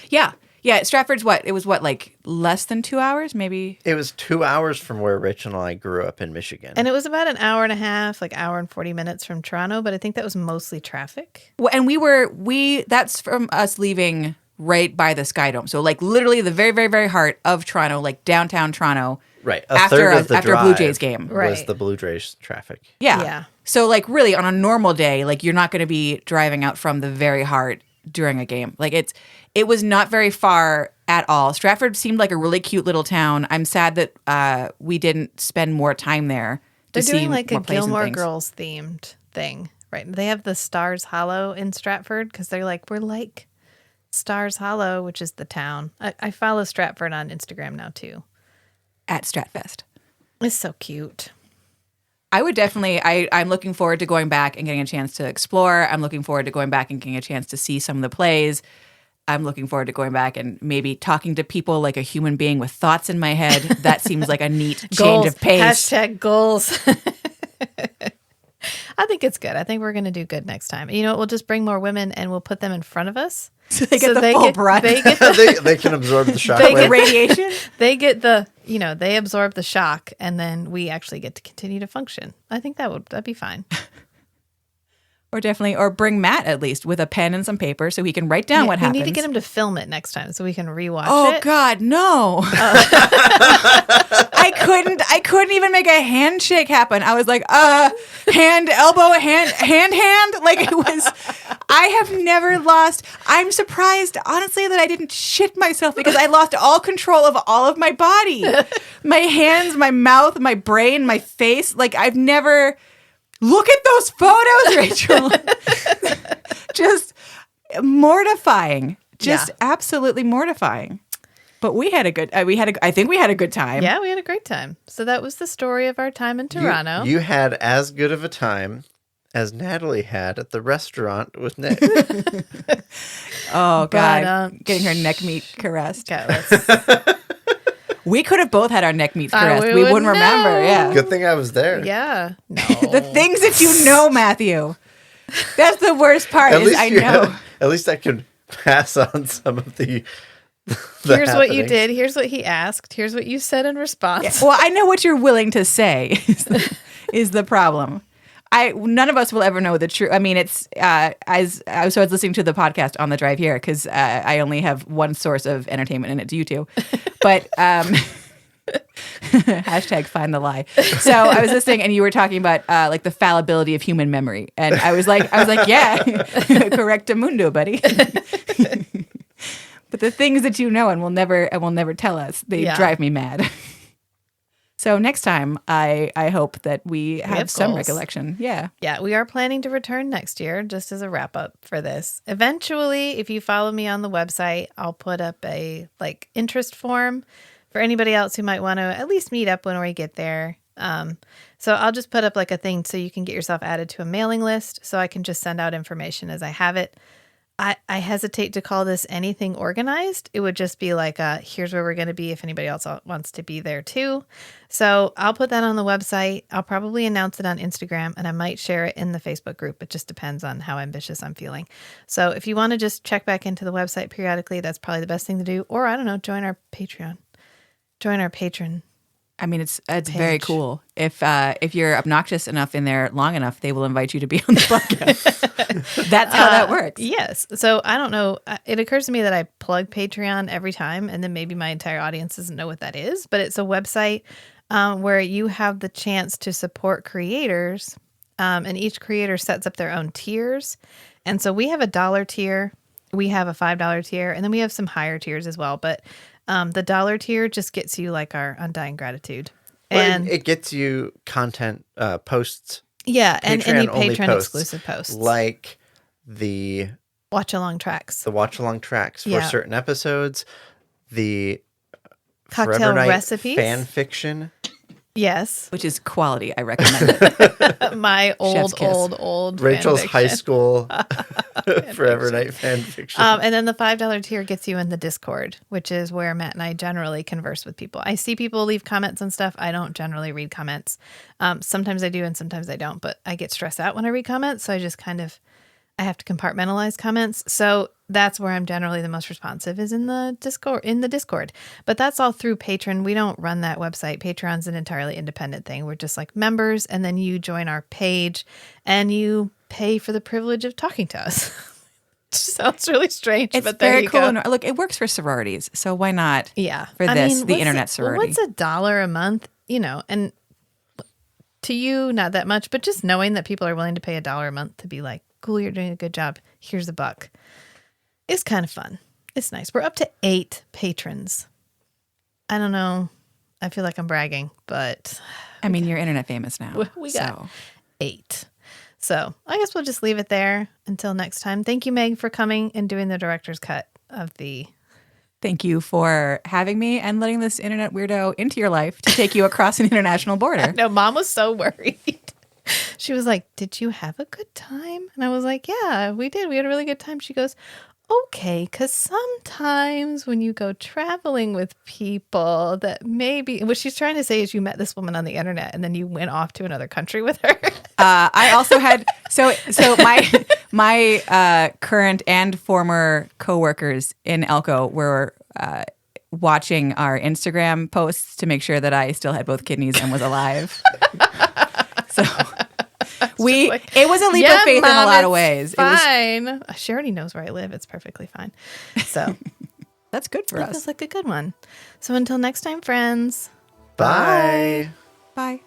Yeah. Yeah. Stratford's like less than 2 hours, maybe? It was 2 hours from where Rachel and I grew up in Michigan. And it was about an hour and a half, like hour and 40 minutes from Toronto, but I think that was mostly traffic. Well, and that's from us leaving right by the Sky Dome. So like literally the very, very, very heart of Toronto, like downtown Toronto. Right. After a Blue Jays game. Was the Blue Jays traffic. Yeah. So like really on a normal day, like you're not going to be driving out from the very heart during a game. Like it was not very far at all. Stratford seemed like a really cute little town. I'm sad that we didn't spend more time there. They're doing like a Gilmore Girls themed thing, right? They have the Stars Hollow in Stratford because they're like, we're like Stars Hollow, which is the town. I follow Stratford on Instagram now too. At Stratfest. It's so cute. I would definitely, I'm looking forward to going back and getting a chance to explore. I'm looking forward to going back and getting a chance to see some of the plays. I'm looking forward to going back and maybe talking to people like a human being with thoughts in my head. That seems like a neat change of pace. #goals. I think it's good. I think we're going to do good next time. You know what? We'll just bring more women and we'll put them in front of us. So they get the full brunt. They can absorb the shock. They get radiation. They get they absorb the shock, and then we actually get to continue to function. I think that'd be fine. Or bring Matt at least with a pen and some paper so he can write down what happens. We need to get him to film it next time so we can rewatch it. Oh God, no. I couldn't even make a handshake happen. I was like, hand, elbow, hand. Like it was, I have never lost. I'm surprised, honestly, that I didn't shit myself because I lost all control of all of my body. My hands, my mouth, my brain, my face. Like I've never... Look at those photos, Rachel. Just mortifying. Just absolutely mortifying. But we had a good. I think we had a good time. Yeah, we had a great time. So that was the story of our time in Toronto. You had as good of a time as Natalie had at the restaurant with Nick. Oh, God. Getting her neck meat caressed. Okay, We could have both had our neck meats caressed. we We would wouldn't remember. know. Yeah. Good thing I was there. yeah. No. The things that you know, Matthew. That's the worst part. Is I know. At least I could pass on some of the Here's what you happenings. did. Here's what he asked. Here's what you said in response. Yeah. Well, I know what you're willing to say is the problem. None of us will ever know the truth. I mean, it's I was listening to the podcast on the drive here because I only have one source of entertainment, and it's you two. But hashtag find the lie. So I was listening, and you were talking about like the fallibility of human memory, and I was like, yeah, correctamundo, buddy. But the things that you know and will never tell us, they drive me mad. So next time, I hope that we have some goals. recollection. Yeah. Yeah, we are planning to return next year, just as a wrap up for this. Eventually, if you follow me on the website, I'll put up a interest form for anybody else who might want to at least meet up when we get there. So I'll just put up a thing so you can get yourself added to a mailing list, so I can just send out information as I have it. I hesitate to call this anything organized. It would just be here's where we're going to be if anybody else wants to be there too. So I'll put that on the website. I'll probably announce it on Instagram, and I might share it in the Facebook group. It just depends on how ambitious I'm feeling. So if you want to just check back into the website periodically, that's probably the best thing to do. Or I don't know, join our Patreon. Join our patron. I mean, it's very cool. If you're obnoxious enough in there long enough, they will invite you to be on the podcast. That's how that works. Yes. So I don't know. It occurs to me that I plug Patreon every time, and then maybe my entire audience doesn't know what that is. But it's a website where you have the chance to support creators, and each creator sets up their own tiers. And so we have a $1 tier, we have a $5 tier, and then we have some higher tiers as well. But the $1 tier just gets you our undying gratitude. And it gets you content posts. Yeah, and any Patreon-only patron posts, exclusive posts. Like the watch-along tracks. The watch-along tracks for certain episodes. The cocktail Forever Night recipes. fan fiction. Yes. Which is quality. I recommend it. My old Rachel's fan high fiction. school Forever Night fan fiction. And then the $5 tier gets you in the Discord, which is where Matt and I generally converse with people. I see people leave comments and stuff. I don't generally read comments. Sometimes I do and sometimes I don't, but I get stressed out when I read comments. So I just I have to compartmentalize comments. So that's where I'm generally the most responsive is in the Discord. But that's all through Patreon. We don't run that website. Patreon's an entirely independent thing. We're just members, and then you join our page and you pay for the privilege of talking to us. Sounds really strange, it's but there very you cool. go. And look, it works for sororities. So why not? Yeah. For the internet sorority. What's $1 a month? And to you, not that much, but just knowing that people are willing to pay $1 a month to be cool, you're doing a good job. Here's $1. It's kind of fun. It's nice. We're up to 8 patrons. I don't know. I feel like I'm bragging, but I mean, you're internet famous now. We got 8. So I guess we'll just leave it there until next time. Thank you, Meg, for coming and doing the director's cut of the. Thank you for having me and letting this internet weirdo into your life to take you across an international border. No, Mom was so worried. She was like, "Did you have a good time?" And I was like, "Yeah, we did. We had a really good time." She goes, "Okay, because sometimes when you go traveling with people that maybe," what she's trying to say is you met this woman on the internet and then you went off to another country with her. I also had, so my current and former coworkers in Elko were watching our Instagram posts to make sure that I still had both kidneys and was alive. So it was a leap of faith Mom, in a lot of ways. Fine. She already knows where I live. It's perfectly fine. So that's good for us. That feels like a good one. So until next time, friends. Bye. Bye.